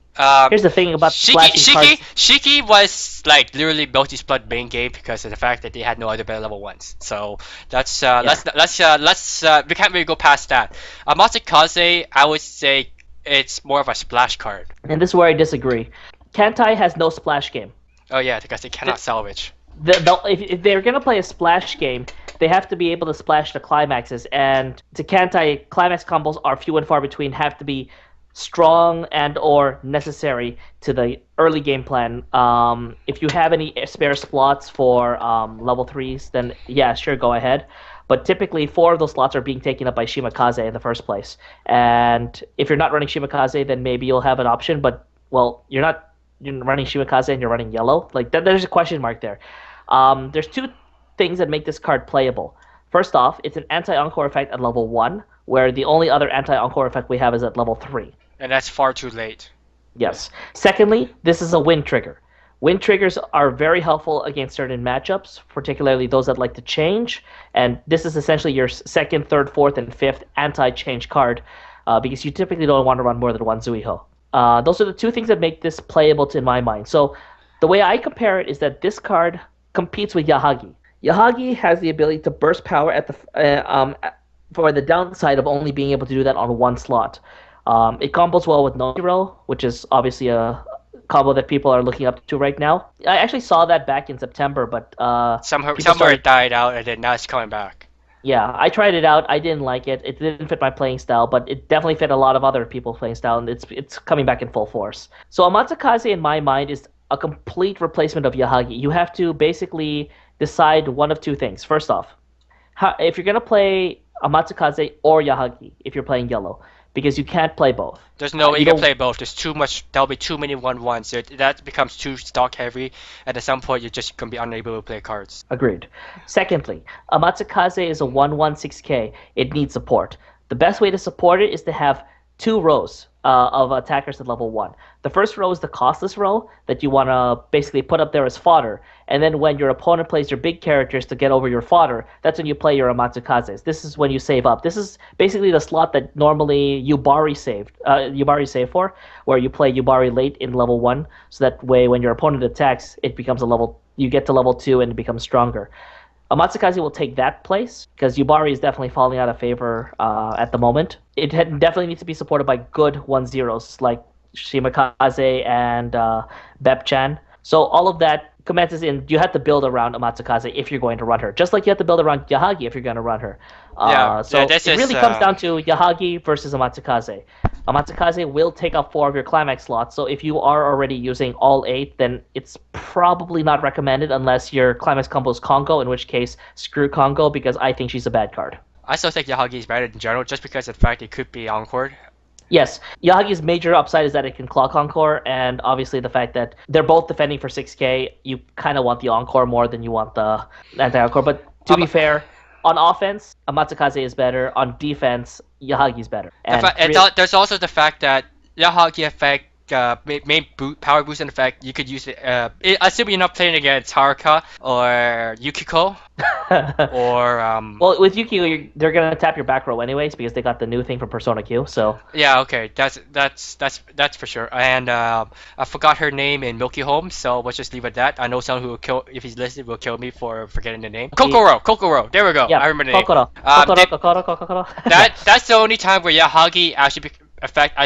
Here's the thing about Shiki was like literally multi-split main game because of the fact that they had no other better level 1s. So let's we can't really go past that. Amatsukaze, I would say it's more of a splash card. And this is where I disagree. Kantai has no splash game. Oh yeah, because they cannot salvage. If they're gonna play a splash game, they have to be able to splash the climaxes, and to Kantai, climax combos are few and far between. Have to be strong and or necessary to the early game plan. If you have any spare slots for level 3s, then yeah, sure, go ahead. But typically 4 of those slots are being taken up by Shimakaze in the first place. And if you're not running Shimakaze, then maybe you'll have an option, but well, you're running Shimakaze and you're running yellow. Like there's a question mark there. There's 2 things that make this card playable. First off, it's an anti-encore effect at level 1, where the only other anti-encore effect we have is at level 3. And that's far too late. Yes. Secondly, this is a win trigger. Win triggers are very helpful against certain matchups, particularly those that like to change. And this is essentially your 2nd, 3rd, 4th, and 5th anti-change card, because you typically don't want to run more than 1 Zuiho. Those are the 2 things that make this playable in my mind. So the way I compare it is that this card competes with Yahagi. Yahagi has the ability to burst power at the for the downside of only being able to do that on 1 slot. It combos well with Nohiro, which is obviously a combo that people are looking up to right now. I actually saw that back in September, but somewhere it died out, and then now it's coming back. Yeah, I tried it out. I didn't like it. It didn't fit my playing style, but it definitely fit a lot of other people's playing style, and it's coming back in full force. So Amatsukaze, in my mind, is a complete replacement of Yahagi. You have to basically decide one of 2 things. First off, if you're going to play Amatsukaze or Yahagi, if you're playing yellow, because you can't play both. There's no way you can play both. There's too much. There'll be too many 1/1s. That becomes too stock heavy, and at some point you're just gonna be unable to play cards. Agreed. Secondly, Amatsukaze is a 1/1/6K. It needs support. The best way to support it is to have 2 rows of attackers at level 1. The first row is the costless row that you want to basically put up there as fodder, and then when your opponent plays your big characters to get over your fodder, that's when you play your Amatsukazes. This is when you save up. This is basically the slot that normally Yubari save for, where you play Yubari late in level 1, so that way when your opponent attacks, it becomes you get to level 2 and it becomes stronger. Amatsukaze will take that place, because Yubari is definitely falling out of favor at the moment. It definitely needs to be supported by good 1/0s like Shimakaze and Bep-chan. So all of that commences in, you have to build around Amatsukaze if you're going to run her. Just like you have to build around Yahagi if you're going to run her. It really comes down to Yahagi versus Amatsukaze. Amatsukaze will take up 4 of your climax slots, so if you are already using all 8, then it's probably not recommended unless your climax combo is Kongo, in which case, screw Kongo, because I think she's a bad card. I still think Yahagi is better in general, just because of the fact it could be encored. Yes, Yahagi's major upside is that it can clock Encore, and obviously the fact that they're both defending for 6k, you kind of want the Encore more than you want the anti-Encore. But to be fair, on offense, Amatsukaze is better. On defense, Yahagi's better. And there's also the fact that Yahagi effect, main power boosting effect, you could use it. Assuming you're not playing against Haruka or Yukiko, or well, with Yukiko, they're gonna tap your back row anyways because they got the new thing from Persona Q. So yeah, okay, that's for sure. And I forgot her name in Milky Home, so let's just leave it at that. I know someone who will kill, if he's listening, will kill me for forgetting the name. Kokoro. There we go. Yeah, I remember the name. Kokoro. That's the only time where Yahagi actually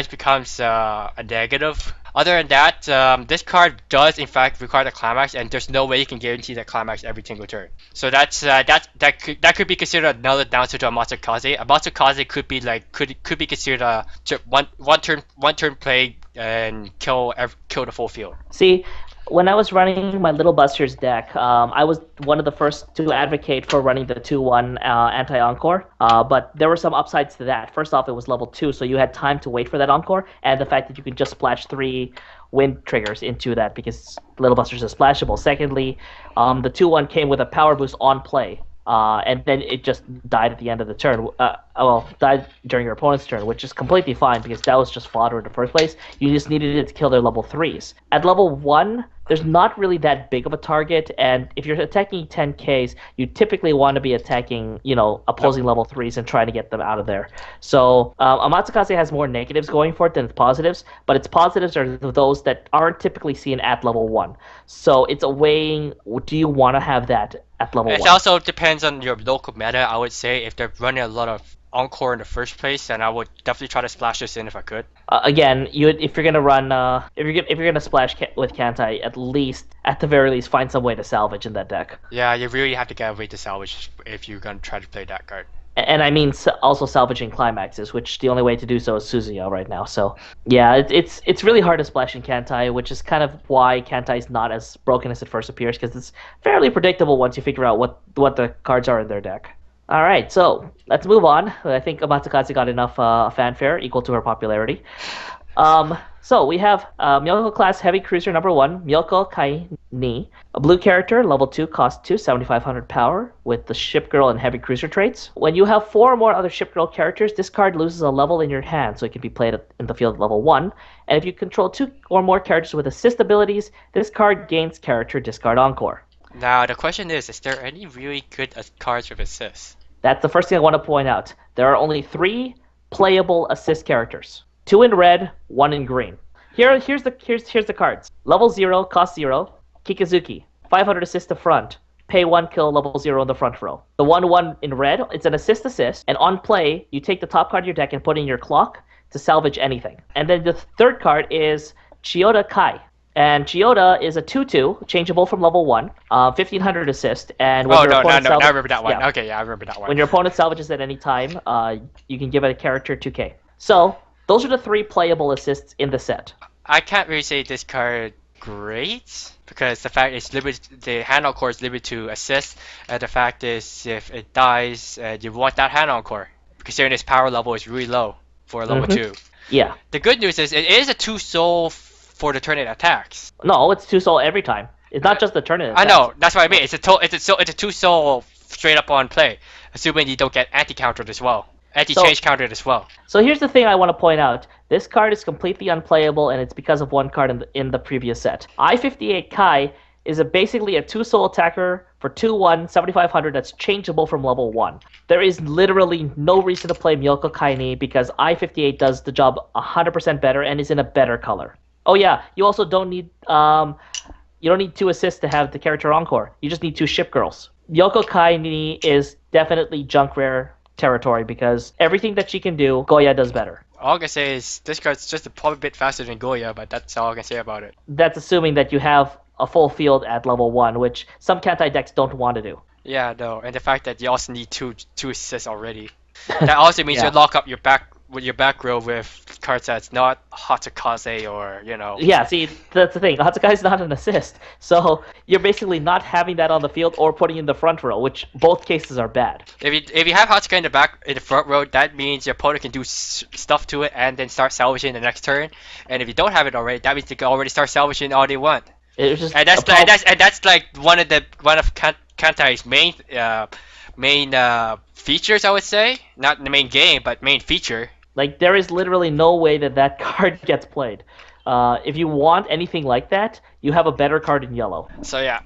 becomes a negative. Other than that, this card does in fact require the climax, and there's no way you can guarantee the climax every single turn. So that could be considered another downside to Amatsukaze. Amatsukaze could be considered a one turn play and kill the full field. See, when I was running my Little Busters deck, I was one of the first to advocate for running the 2-1 anti-Encore, but there were some upsides to that. First off, it was level 2, so you had time to wait for that Encore, and the fact that you could just splash 3 wind triggers into that because Little Busters is splashable. Secondly, the 2-1 came with a power boost on play. And then it just died at the end of the turn. Died during your opponent's turn, which is completely fine because that was just fodder in the first place. You just needed it to kill their level 3s. At level 1, there's not really that big of a target, and if you're attacking 10Ks, you typically want to be attacking, opposing level 3s and trying to get them out of there. So Amatsukaze has more negatives going for it than its positives, but its positives are those that aren't typically seen at level 1. So it's a weighing, do you want to have that at level 1? It also depends on your local meta, I would say. If they're running a lot of Encore in the first place, then I would definitely try to splash this in if I could. Again, if you're gonna run, if you're gonna splash with Kantai, at the very least, find some way to salvage in that deck. Yeah, you really have to get a way to salvage if you're gonna try to play that card. And I mean also salvaging climaxes, which the only way to do so is Suzuya right now. So yeah, it's really hard to splash in Kantai, which is kind of why Kantai is not as broken as it first appears, because it's fairly predictable once you figure out what the cards are in their deck. All right, so let's move on. I think Amatsukaze got enough fanfare equal to her popularity. So we have Myoko-Class Heavy Cruiser number 1, Myoko Kai Ni. A blue character, level 2, cost 2, 7,500 power, with the Ship Girl and Heavy Cruiser traits. When you have 4 or more other Ship Girl characters, this card loses a level in your hand, so it can be played in the field at level 1. And if you control 2 or more characters with assist abilities, this card gains character discard Encore. Now, the question is there any really good cards with assists? That's the first thing I want to point out. There are only 3 playable assist characters. 2 in red, 1 in green. Here's the cards. Level 0, cost 0, Kikazuki. 500 assist to front. Pay 1, kill level 0 in the front row. The 1/1 in red, it's an assist, and on play, you take the top card of your deck and put in your clock to salvage anything. And then the third card is Chiyoda Kai. And Chiyoda is a 2/2, changeable from level 1, 1,500 assist. And when I remember that one. Yeah. Okay, yeah, I remember that one. When your opponent salvages at any time, you can give it a character 2k. So, those are the 3 playable assists in the set. I can't really say this card great, because the fact it's limited, the hand encore is limited to assist, and the fact is if it dies, you want that hand encore, considering its power level is really low for level 2. Yeah. The good news is it is a 2 soul for the turn it attacks. No, it's 2 soul every time. It's not just the turn it attacks. I know, that's what I mean. It's a 2 soul straight up on play, assuming you don't get anti-countered as well. Anti-change countered as well. So here's the thing I want to point out. This card is completely unplayable, and it's because of one card in the previous set. I-58 Kai is basically a 2 soul attacker for 2/1, 7,500 that's changeable from level 1. There is literally no reason to play Myoko Kaini because I-58 does the job 100% better and is in a better color. Oh yeah, you also don't need 2 assists to have the character Encore. You just need 2 ship girls. Myoko Kaini is definitely junk rare territory because everything that she can do, Goya does better. All I can say is this card's just probably a bit faster than Goya, but that's all I can say about it. That's assuming that you have a full field at level 1, which some Kantai decks don't want to do. Yeah, no, and the fact that you also need two assists already. That also means you lock up your back row with cards that's not Hatsukaze or, Yeah, see, that's the thing. Hatsukaze is not an assist. So you're basically not having that on the field or putting in the front row, which both cases are bad. If you have Hatsukaze in the front row, that means your opponent can do stuff to it and then start salvaging the next turn. And if you don't have it already, that means they can already start salvaging all they want. And that's like one of Kantai's main features, I would say. Not the main game, but main feature. Like, there is literally no way that card gets played. If you want anything like that, you have a better card in yellow. So yeah,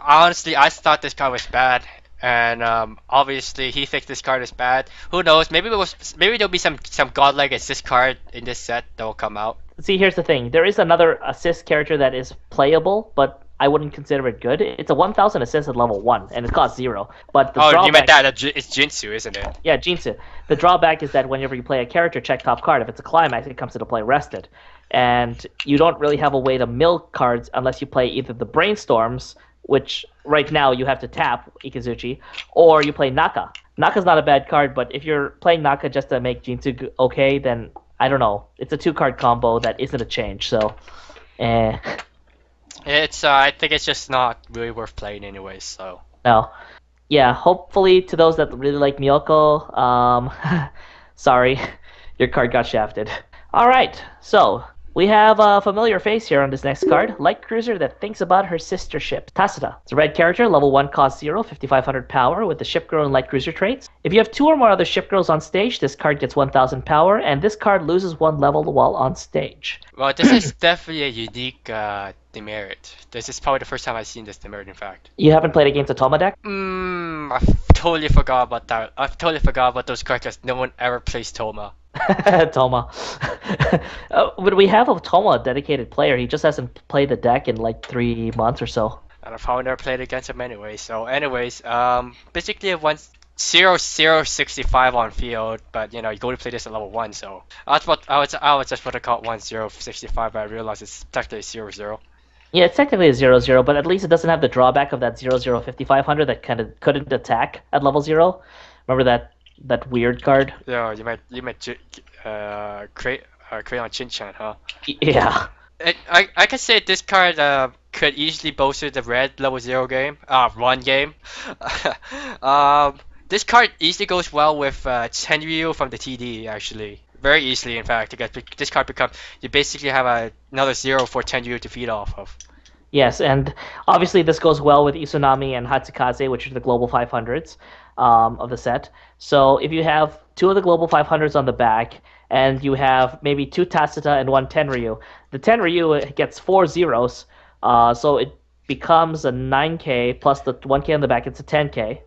honestly, I thought this card was bad, and obviously he thinks this card is bad. Who knows? Maybe there'll be some godlike assist card in this set that will come out. See, here's the thing. There is another assist character that is playable, but I wouldn't consider it good. It's a 1,000 assist at level 1, and it costs 0. But the drawback... you meant that? It's Jinsu, isn't it? Yeah, Jinsu. The drawback is that whenever you play a character, check top card. If it's a climax, it comes into play rested. And you don't really have a way to mill cards unless you play either the Brainstorms, which right now you have to tap Ikazuchi, or you play Naka. Naka's not a bad card, but if you're playing Naka just to make Jinsu okay, then I don't know. It's a 2-card combo that isn't a change, so It's I think it's just not really worth playing anyway. So no. Yeah, hopefully to those that really like Miyoko, sorry, your card got shafted. All right, so we have a familiar face here on this next card. Light cruiser that thinks about her sister ship, Tacita. It's a red character, level 1, cost 0, 5500 power with the ship girl and light cruiser traits. If you have 2 or more other ship girls on stage, this card gets 1000 power, and this card loses 1 level while on stage. well, this is definitely a unique demerit. This is probably the first time I've seen this demerit. In fact, You haven't played against a Toma deck? I totally forgot about that. I totally forgot about those cards. 'Cause no one ever plays Toma. Toma. But we have a Toma dedicated player. He just hasn't played the deck in like 3 months or so. And I've probably never played against him anyway. So, anyways, basically a 1-0-0-65 on field, but you know you go to play this at level 1. So I was just about to call it 1-0-65, but I realized it's technically 0-0. Yeah, it's technically a 0-0, but at least it doesn't have the drawback of that 0-0-5500 that kind of couldn't attack at level 0. Remember that weird card? Yeah, you might create on Chinchan, huh? Yeah. I can say this card could easily bolster the red level 0 game, run game. This card easily goes well with Tenryu from the TD actually. Very easily, in fact, because this card you basically have another 0 for Tenryu to feed off of. Yes, and obviously this goes well with Izunami and Hatsukaze, which are the global 500s of the set. So if you have 2 of the global 500s on the back, and you have maybe 2 Tacita and 1 Tenryu, the Tenryu gets 4 zeros, so it becomes a 9k plus the 1k on the back. It's a 10k.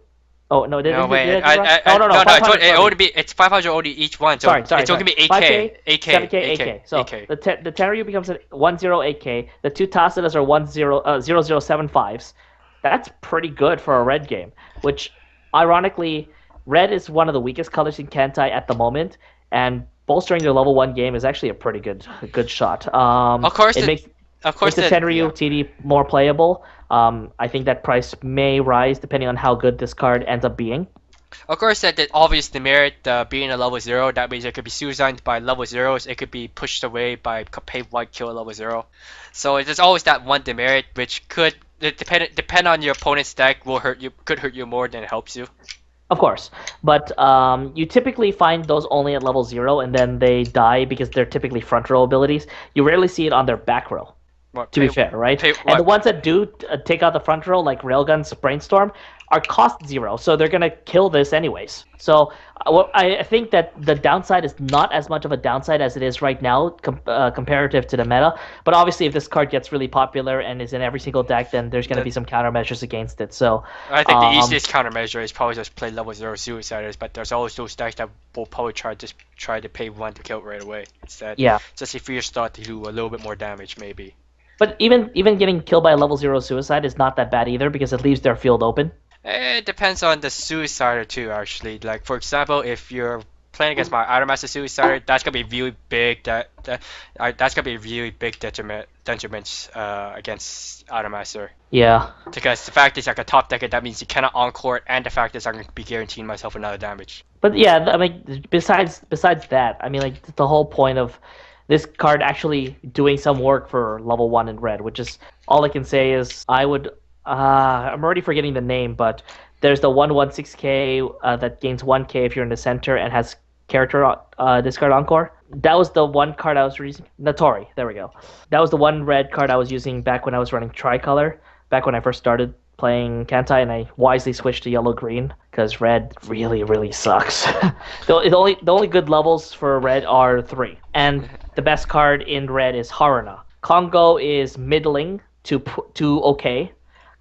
Oh no! No, wait. No. It would be. It's 500 only each one. So Sorry. It's only gonna be 8k. 7k, 8k. So the Tenryu becomes a 108k. The 2 Tacitas are 0075s. That's pretty good for a red game. Which, ironically, red is one of the weakest colors in Kantai at the moment, and bolstering their level 1 game is actually a pretty good shot. Of course, it makes the Tenryu TD more playable. I think that price may rise depending on how good this card ends up being. Of course, that obvious demerit being a level 0, that means it could be suicided by level 0s, it could be pushed away by pay 1 kill at level 0. So there's always that one demerit which could depend on your opponent's deck, could hurt you more than it helps you. Of course, but you typically find those only at level 0, and then they die because they're typically front row abilities. You rarely see it on their back row. To be fair, right? And the ones that do take out the front row, like Railgun's Brainstorm, are cost 0, so they're gonna kill this anyways. So I think that the downside is not as much of a downside as it is right now, comparative to the meta. But obviously, if this card gets really popular and is in every single deck, then there's gonna be some countermeasures against it. So I think the easiest countermeasure is probably just play level 0 Suiciders, but there's always those decks that will probably try to pay 1 to kill it right away instead. Yeah. Just if you start to do a little bit more damage, maybe. But even getting killed by a level 0 Suicide is not that bad either because it leaves their field open. It depends on the Suicider too, actually. Like, for example, if you're playing against my Idolmaster Suicider, that's gonna be really big. That's gonna be really big detriment against Idolmaster. Yeah. Because the fact is, like a top decker, that means you cannot encore it, and the fact is, I'm gonna be guaranteeing myself another damage. But yeah, I mean, besides that, I mean, like the whole point of this card actually doing some work for level 1 in red, which is all I can say is I'm already forgetting the name, but there's the 116k that gains 1k if you're in the center and has character discard encore. That was the one card I was using. Natori, there we go. That was the one red card I was using back when I was running Tricolor, back when I first started playing Kantai, and I wisely switched to yellow-green because red really, really sucks. the only good levels for red are 3, and the best card in red is Haruna. Kongo is middling to okay.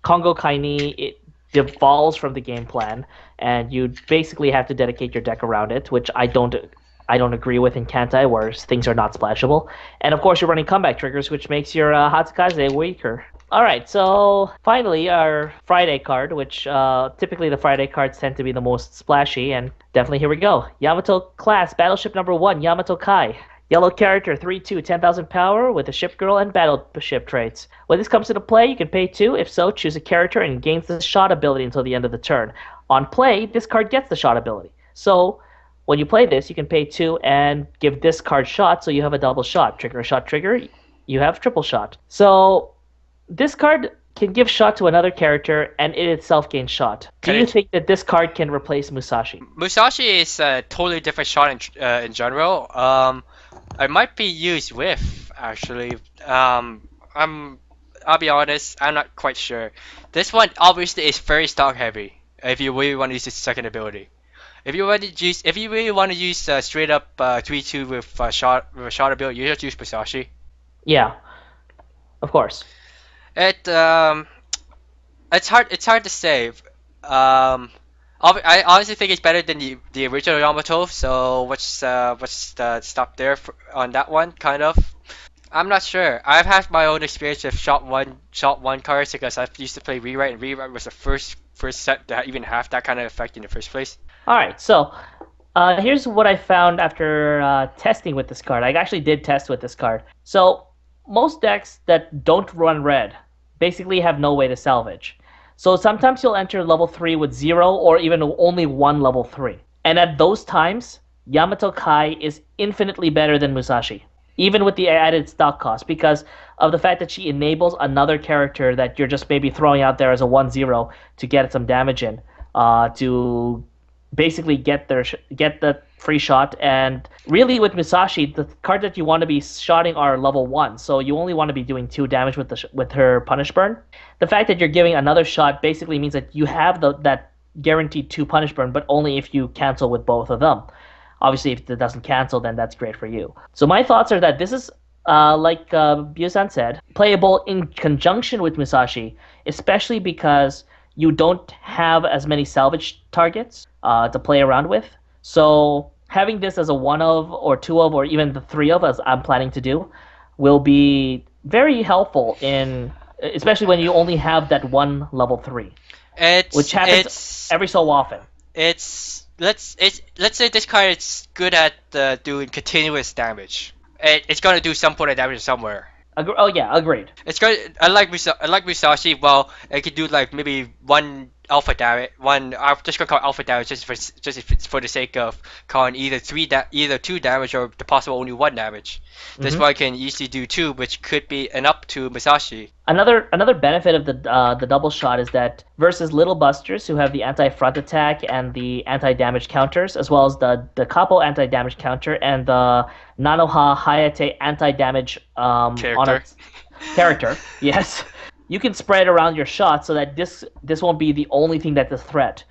Kongo Kaini, it devolves from the game plan, and you basically have to dedicate your deck around it, which I don't agree with in Kantai, where things are not splashable. And of course, you're running comeback triggers, which makes your Hatsukaze weaker. All right, so finally, our Friday card, which typically the Friday cards tend to be the most splashy, and definitely here we go. Yamato-Class, Battleship number 1, Yamato Kai. Yellow character, 3/2, 10,000 power with a ship girl and battleship traits. When this comes into play, you can pay 2. If so, choose a character and gains the shot ability until the end of the turn. On play, this card gets the shot ability. So, when you play this, you can pay 2 and give this card shot, so you have a double shot. Trigger, shot, trigger, you have triple shot. So this card can give shot to another character, and it itself gains shot. Do you think that this card can replace Musashi? Musashi is a totally different shot in general. It might be used with, actually. I'll be honest, I'm not quite sure. This one obviously is very stock heavy. If you really want to use its second ability, if you really want to use straight up 3-2 with a shot ability, you just use Musashi. Yeah, of course. It's hard to say. I honestly think it's better than the original Yamato. So what's the stop there on that one? Kind of. I'm not sure. I've had my own experience with shot one cards because I used to play Rewrite, and Rewrite was the first set that even have that kind of effect in the first place. All right, so here's what I found after testing with this card. I actually did test with this card. So most decks that don't run red basically have no way to salvage. So sometimes you'll enter level 3 with 0 or even only 1 level 3. And at those times, Yamato Kai is infinitely better than Musashi, even with the added stock cost, because of the fact that she enables another character that you're just maybe throwing out there as a 1-0 to get some damage in, to basically get the free shot. And really with Musashi, the card that you want to be shotting are level 1, so you only want to be doing 2 damage with her punish burn. The fact that you're giving another shot basically means that you have that guaranteed 2 punish burn, but only if you cancel with both of them. Obviously, if it doesn't cancel, then that's great for you. So my thoughts are that this is, like Byu-san said, playable in conjunction with Musashi, especially because you don't have as many salvage targets to play around with. So having this as a 1 of, or 2 of, or even the 3 of, as I'm planning to do, will be very helpful in, especially when you only have that 1 level 3, which happens every so often. Let's say this card is good at doing continuous damage. It's gonna do some point of damage somewhere. Oh yeah, agreed. It's good. I like Musashi. Well, it could do like maybe 1 alpha damage. I'm just gonna call alpha damage just for the sake of calling either 2 damage or the possible only 1 damage. This one can easily do 2, which could be an up to Musashi. Another benefit of the double shot is that versus Little Busters, who have the anti-front attack and the anti-damage counters, as well as the Capo anti-damage counter and the Nanoha Hayate anti-damage character, yes, you can spread around your shot so that this won't be the only thing that's a threat.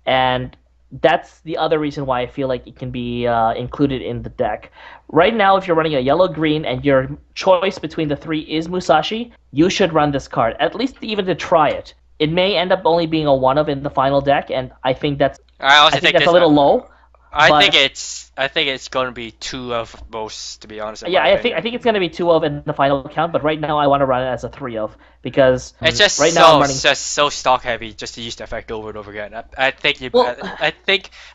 And that's the other reason why I feel like it can be included in the deck. Right now, if you're running a yellow-green and your choice between the 3 is Musashi, you should run this card, at least even to try it. It may end up only being a 1 of in the final deck, and I think that's a little low. I think it's going to be 2 of most, to be honest. Yeah, I think it's going to be 2 of in the final count, but right now I want to run it as a 3 of, because it's just right now I'm running just so stock heavy just to use the effect over and over again. I think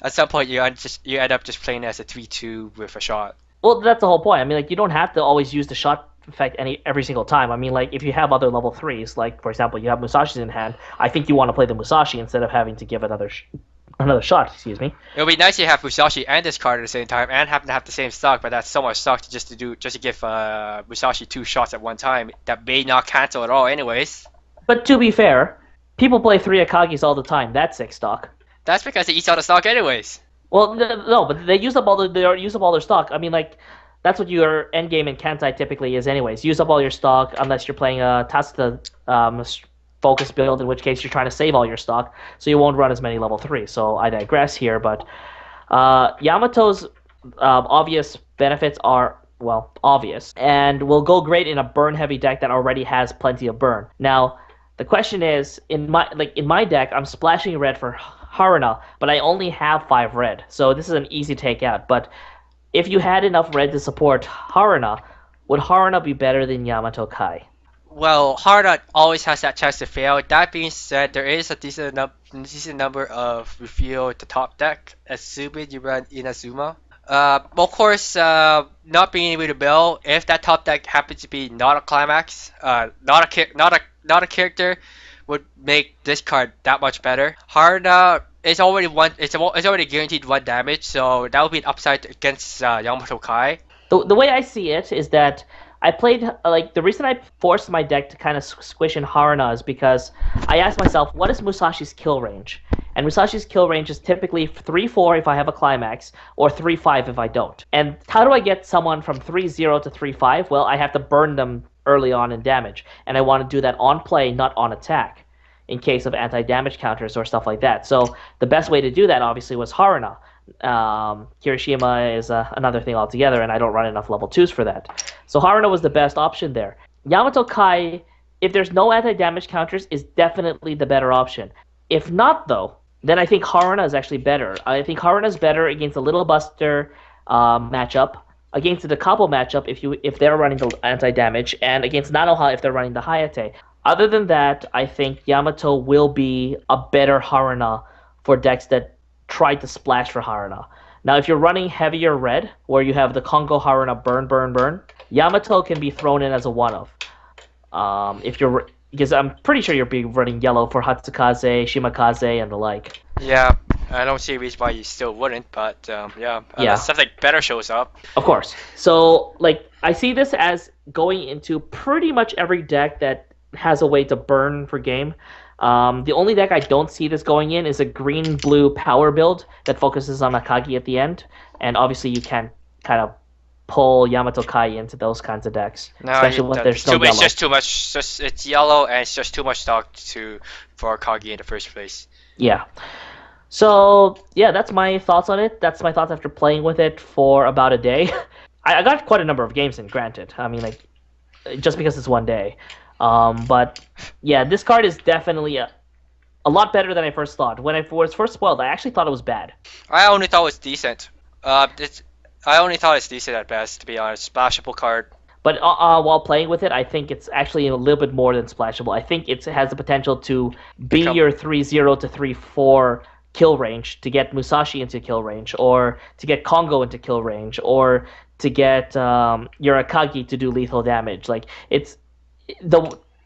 at some point you end up just playing as a 3-2 with a shot. Well, that's the whole point. I mean, like, you don't have to always use the shot effect every single time. I mean, like, if you have other level 3s, like for example you have Musashi's in hand, I think you want to play the Musashi instead of having to give another shot, excuse me. It would be nice to have Musashi and this card at the same time and happen to have the same stock, but that's so much stock just to give Musashi 2 shots at one time that may not cancel at all anyways. But to be fair, people play 3 Akagis all the time. That's 6 stock. That's because it eats all the stock anyways. Well, no, but they use up all their stock. I mean, like, that's what your endgame in Kantai typically is anyways. Use up all your stock unless you're playing a Tatsuta focus build, in which case you're trying to save all your stock, so you won't run as many level 3. So I digress here, but Yamato's obvious benefits are, well, obvious, and will go great in a burn-heavy deck that already has plenty of burn. Now, the question is, in my deck, I'm splashing red for Haruna, but I only have 5 red, so this is an easy takeout. But if you had enough red to support Haruna, would Haruna be better than Yamato Kai? Well, Haruna always has that chance to fail. That being said, there is a decent number of reveal the top deck, assuming you run Inazuma. Of course, not being able to build, if that top deck happens to be not a Climax, not a character, would make this card that much better. Haruna It's already guaranteed 1 damage, so that would be an upside against Yamato Kai. The way I see it is that I played like the reason I forced my deck to kind of squish in Haruna is because I asked myself, what is Musashi's kill range? And Musashi's kill range is typically 3-4 if I have a climax, or 3-5 if I don't. And how do I get someone from 3-0 to 3-5? Well, I have to burn them early on in damage, and I want to do that on play, not on attack, in case of anti-damage counters or stuff like that. So the best way to do that, obviously, was Haruna. Kirishima is another thing altogether, and I don't run enough level 2s for that. So Haruna was the best option there. Yamato Kai, if there's no anti-damage counters, is definitely the better option. If not, though, then I think Haruna is actually better. I think Haruna is better against a Little Buster matchup, against the Capo matchup if they're running the anti-damage, and against Nanoha if they're running the Hayate. Other than that, I think Yamato will be a better Haruna for decks that try to splash for Haruna. Now, if you're running heavier red, where you have the Kongo Haruna burn, Yamato can be thrown in as a one-off. Because I'm pretty sure you're being running yellow for Hatsukaze, Shimakaze, and the like. Yeah, I don't see a reason why you still wouldn't, but yeah, something better shows up. Of course. So, I see this as going into pretty much every deck that has a way to burn for game. The only deck I don't see this going in is a green-blue power build that focuses on Akagi at the end, and obviously you can kind of pull Yamato Kai into those kinds of decks, especially when there's no yellow. It's just too much. It's yellow, and it's just too much stock for Akagi in the first place. Yeah. So, yeah, that's my thoughts on it. That's my thoughts after playing with it for about a day. I got quite a number of games in, granted. I mean, just because it's one day. But yeah, this card is definitely a lot better than I first thought. When I was first spoiled, I actually thought it was bad. I only thought it was decent. I only thought it's decent at best, to be honest. Splashable card. But while playing with it, I think it's actually a little bit more than splashable. I think it has the potential to be your 3-0 to 3-4 kill range, to get Musashi into kill range, or to get Kongo into kill range, or to get your Akagi to do lethal damage.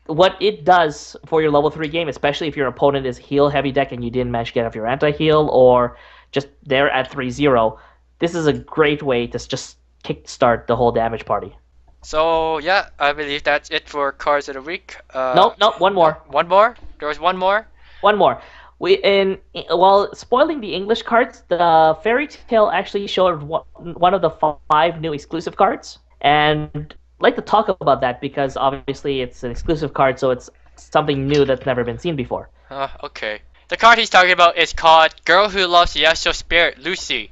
What it does for your level 3 game, especially if your opponent is heal heavy deck and you didn't manage to get off your anti-heal, or just they're at 3-0, this is a great way to just kickstart the whole damage party. So yeah, I believe that's it for cards of the week. Nope, one more. One more? There was one more? One more. While spoiling the English cards, the Fairy Tail actually showed one of the 5 new exclusive cards, and I'd like to talk about that because obviously it's an exclusive card, so it's something new that's never been seen before. Okay. The card he's talking about is called Girl Who Loves Yasuo Spirit, Lucy.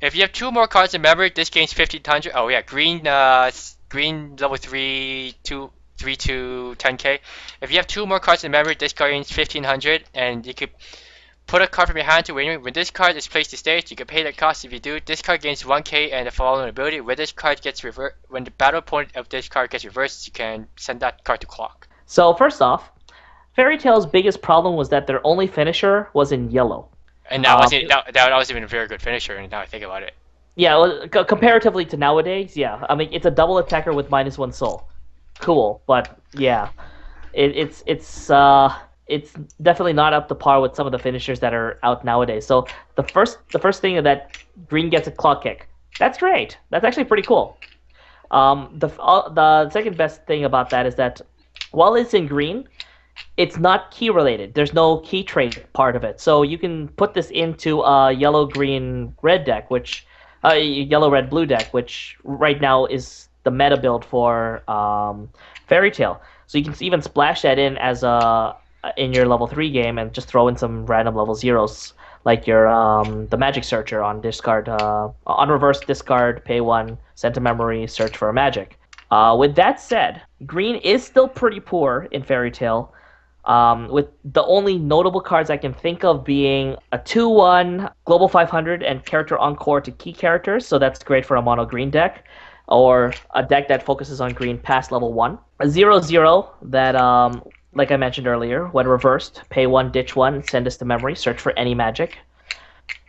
If you have 2 more cards in memory, this gains 1500. Oh yeah, green level 3 to 10k. If you have 2 more cards in memory, this card gains 1500, and you could put a card from your hand to win. When this card is placed to stage, you can pay the cost. If you do, this card gains 1k and the following ability. When this card gets reversed, when the battle point of this card gets reversed, you can send that card to clock. So first off, Fairy Tail's biggest problem was that their only finisher was in yellow. And that wasn't even a very good finisher, and now I think about it. Yeah, well, comparatively to nowadays, yeah. I mean, it's a double attacker with -1 soul. Cool, but yeah, it's definitely not up to par with some of the finishers that are out nowadays. So the first thing is that green gets a clock kick. That's great. That's actually pretty cool. The second best thing about that is that while it's in green, it's not key related. There's no key trait part of it. So you can put this into a yellow-green-red deck, yellow-red-blue deck, which right now is the meta build for Fairy Tail. So you can even splash that in in your level 3 game and just throw in some random level 0s, like your the Magic Searcher on discard, on reverse discard, pay 1, send to memory, search for a magic. With that said, green is still pretty poor in Fairy Tail, with the only notable cards I can think of being a 2-1 Global 500 and Character Encore to key characters, so that's great for a mono green deck, or a deck that focuses on green past level 1. A 0-0 that, like I mentioned earlier, when reversed, pay 1, ditch 1, send this to memory, search for any magic.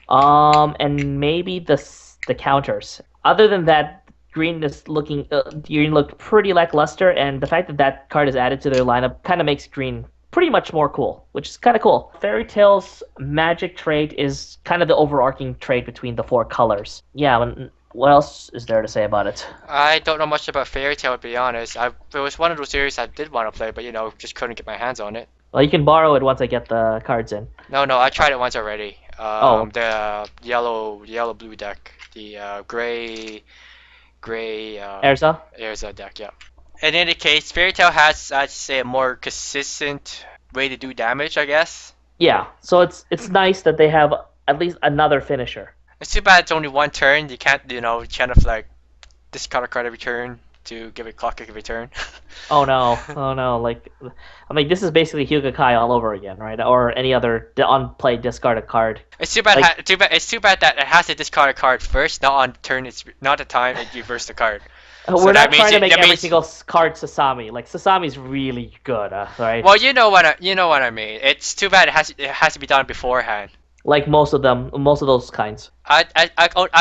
And maybe the counters. Other than that, green looked pretty lackluster, and the fact that card is added to their lineup kind of makes green pretty much more cool, which is kind of cool. Fairy Tail's magic trait is kind of the overarching trait between the 4 colors. Yeah, what else is there to say about it? I don't know much about Fairy Tail, to be honest. It was one of those series I did want to play, but just couldn't get my hands on it. Well, you can borrow it once I get the cards in. No, I tried it once already. Oh. The yellow blue deck, the gray Erza deck, yeah. In any case, Fairy Tail has, I'd say, a more consistent way to do damage, I guess. Yeah, so it's nice that they have at least another finisher. It's too bad it's only one turn. You can't, kind of like discard a card every turn to give it clock every turn. Oh no! Like, I mean, this is basically Hyuga-Kai all over again, right? Or any other unplayed discarded card. It's too bad. It's too bad that it has to discard a card first, not on turn. It's not the time it reverse the card. We're not trying to make every single card Sasami. Like, Sasami's really good, right? Well, you know what I mean. It's too bad it has to be done beforehand. Like most of those kinds. I'm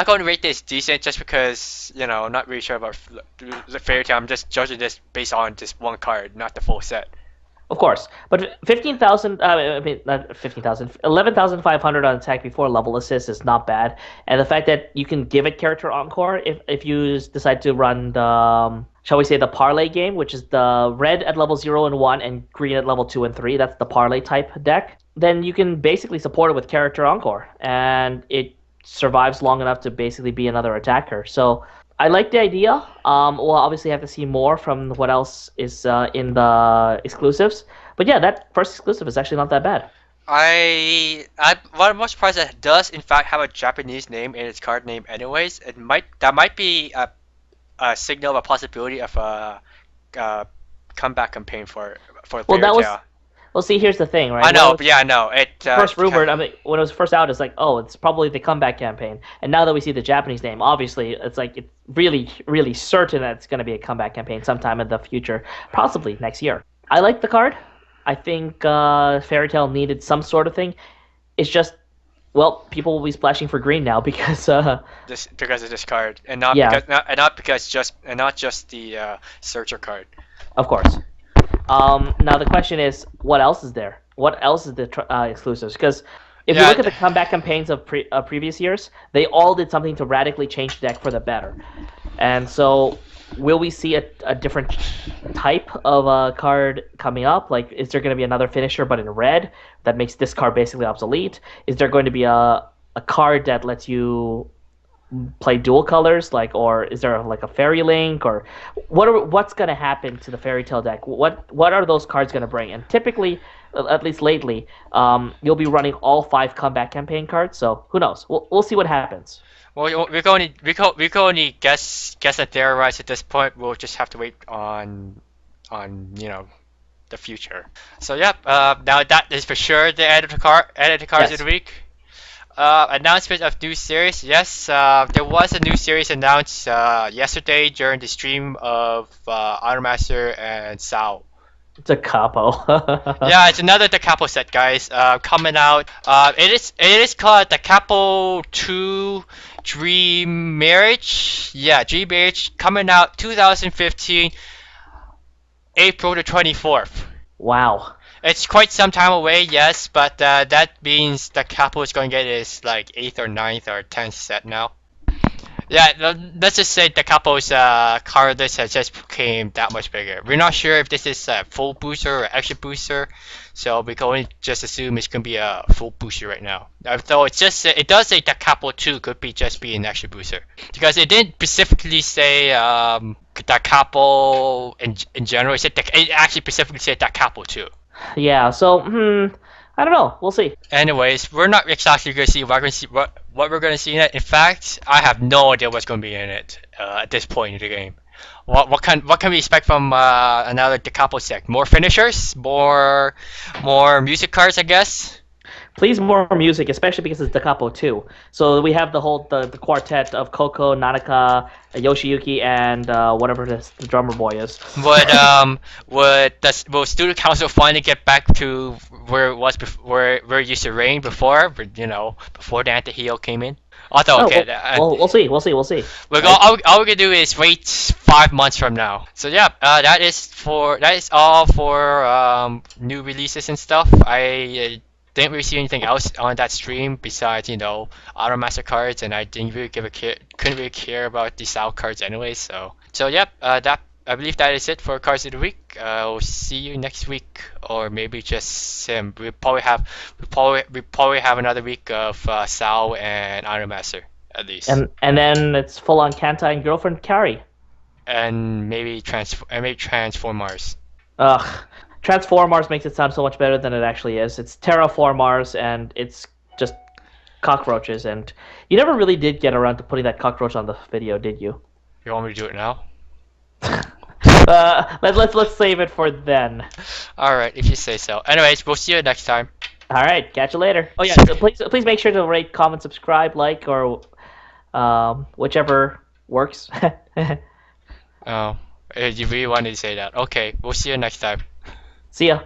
going to rate this decent just because, I'm not really sure about the Fairy Tail. I'm just judging this based on just one card, not the full set. Of course, but 15,000. I mean, not 15,000. 11,500 on attack before level assist is not bad, and the fact that you can give it character encore if you decide to run the shall we say the parlay game, which is the red at level 0 and 1 and green at level 2 and 3. That's the parlay type deck. Then you can basically support it with character encore, and it survives long enough to basically be another attacker. So I like the idea. We'll obviously have to see more from what else is in the exclusives. But yeah, that first exclusive is actually not that bad. I'm most surprised that it does in fact have a Japanese name in its card name anyways. That might be a signal of a possibility of a comeback campaign for Fairy Tail. Well, see, here's the thing, right? I know, I know. It first rumored. I mean, when it was first out, it's like, oh, it's probably the comeback campaign. And now that we see the Japanese name, obviously, it's like it's really, really certain that it's going to be a comeback campaign sometime in the future, possibly next year. I like the card. I think Fairy Tail needed some sort of thing. It's just, well, people will be splashing for green now because because of this card, and not just the searcher card. Of course. Now the question is, what else is there? What else is the exclusives? Because if you look at the comeback campaigns of previous years, they all did something to radically change the deck for the better. And so, will we see a different type of a card coming up? Like, is there going to be another finisher but in red that makes this card basically obsolete? Is there going to be a card that lets you play dual colors, or is there like a fairy link, or what's going to happen to the Fairy Tail deck? What are those cards going to bring? And typically, at least lately, you'll be running all 5 comeback campaign cards. So who knows? We'll see what happens. Well, we can only guess and theorize at this point. We'll just have to wait on the future. So yep. Now that is for sure the editor cards of the week. Announcement of new series. Yes, there was a new series announced yesterday during the stream of Armaster and Sao. Da Capo. Yeah, it's another Da Capo set, guys. Coming out. It is called Da Capo 2 Dream Marriage. Yeah, Dream Marriage, coming out 2015, April the 24th. Wow. It's quite some time away, yes, but that means the Capo is going to get his like 8th or 9th or 10th set now. Yeah, let's just say the Capo's card list has just became that much bigger. We're not sure if this is a full booster or extra booster, so we can only just assume it's going to be a full booster right now. Though it does say the Capo 2 could just be an extra booster, because it didn't specifically say the Capo in general. It actually specifically said the Capo 2. Yeah, so I don't know. We'll see. Anyways, we're not exactly going to see what we're going to see in it. In fact, I have no idea what's going to be in it at this point in the game. What can we expect from another Da Capo set? More finishers, more music cards, I guess. Please, more music, especially because it's Da Capo 2. So we have the quartet of Coco, Nanaka, Yoshiyuki, and whatever the drummer boy is. Will Student Council finally get back to where it was where it used to reign before? Before the anti-hero came in. Although, okay, well, we'll see. We'll see. We'll see. look, Right? all we can do is wait 5 months from now. So yeah, that is all for new releases and stuff. I didn't really see anything else on that stream besides Auto Master cards, and I didn't really couldn't really care about the South cards anyway. So yep, that I believe that is it for cards of the week. We'll see you next week, or maybe just Sim. We probably have another week of Sao and Iron Master at least, And then it's full on Kanta and girlfriend Carrie. and maybe Transformers. Ugh. Transformers makes it sound so much better than it actually is. It's Terraformars and it's just cockroaches, and you never really did get around to putting that cockroach on the video, did you? You want me to do it now? Let's save it for then. All right, if you say so. Anyways, we'll see you next time. All right, catch you later. Oh yeah, so please make sure to rate, comment, subscribe, like, or whichever works. Oh, you really wanted to say that? Okay, we'll see you next time. See ya.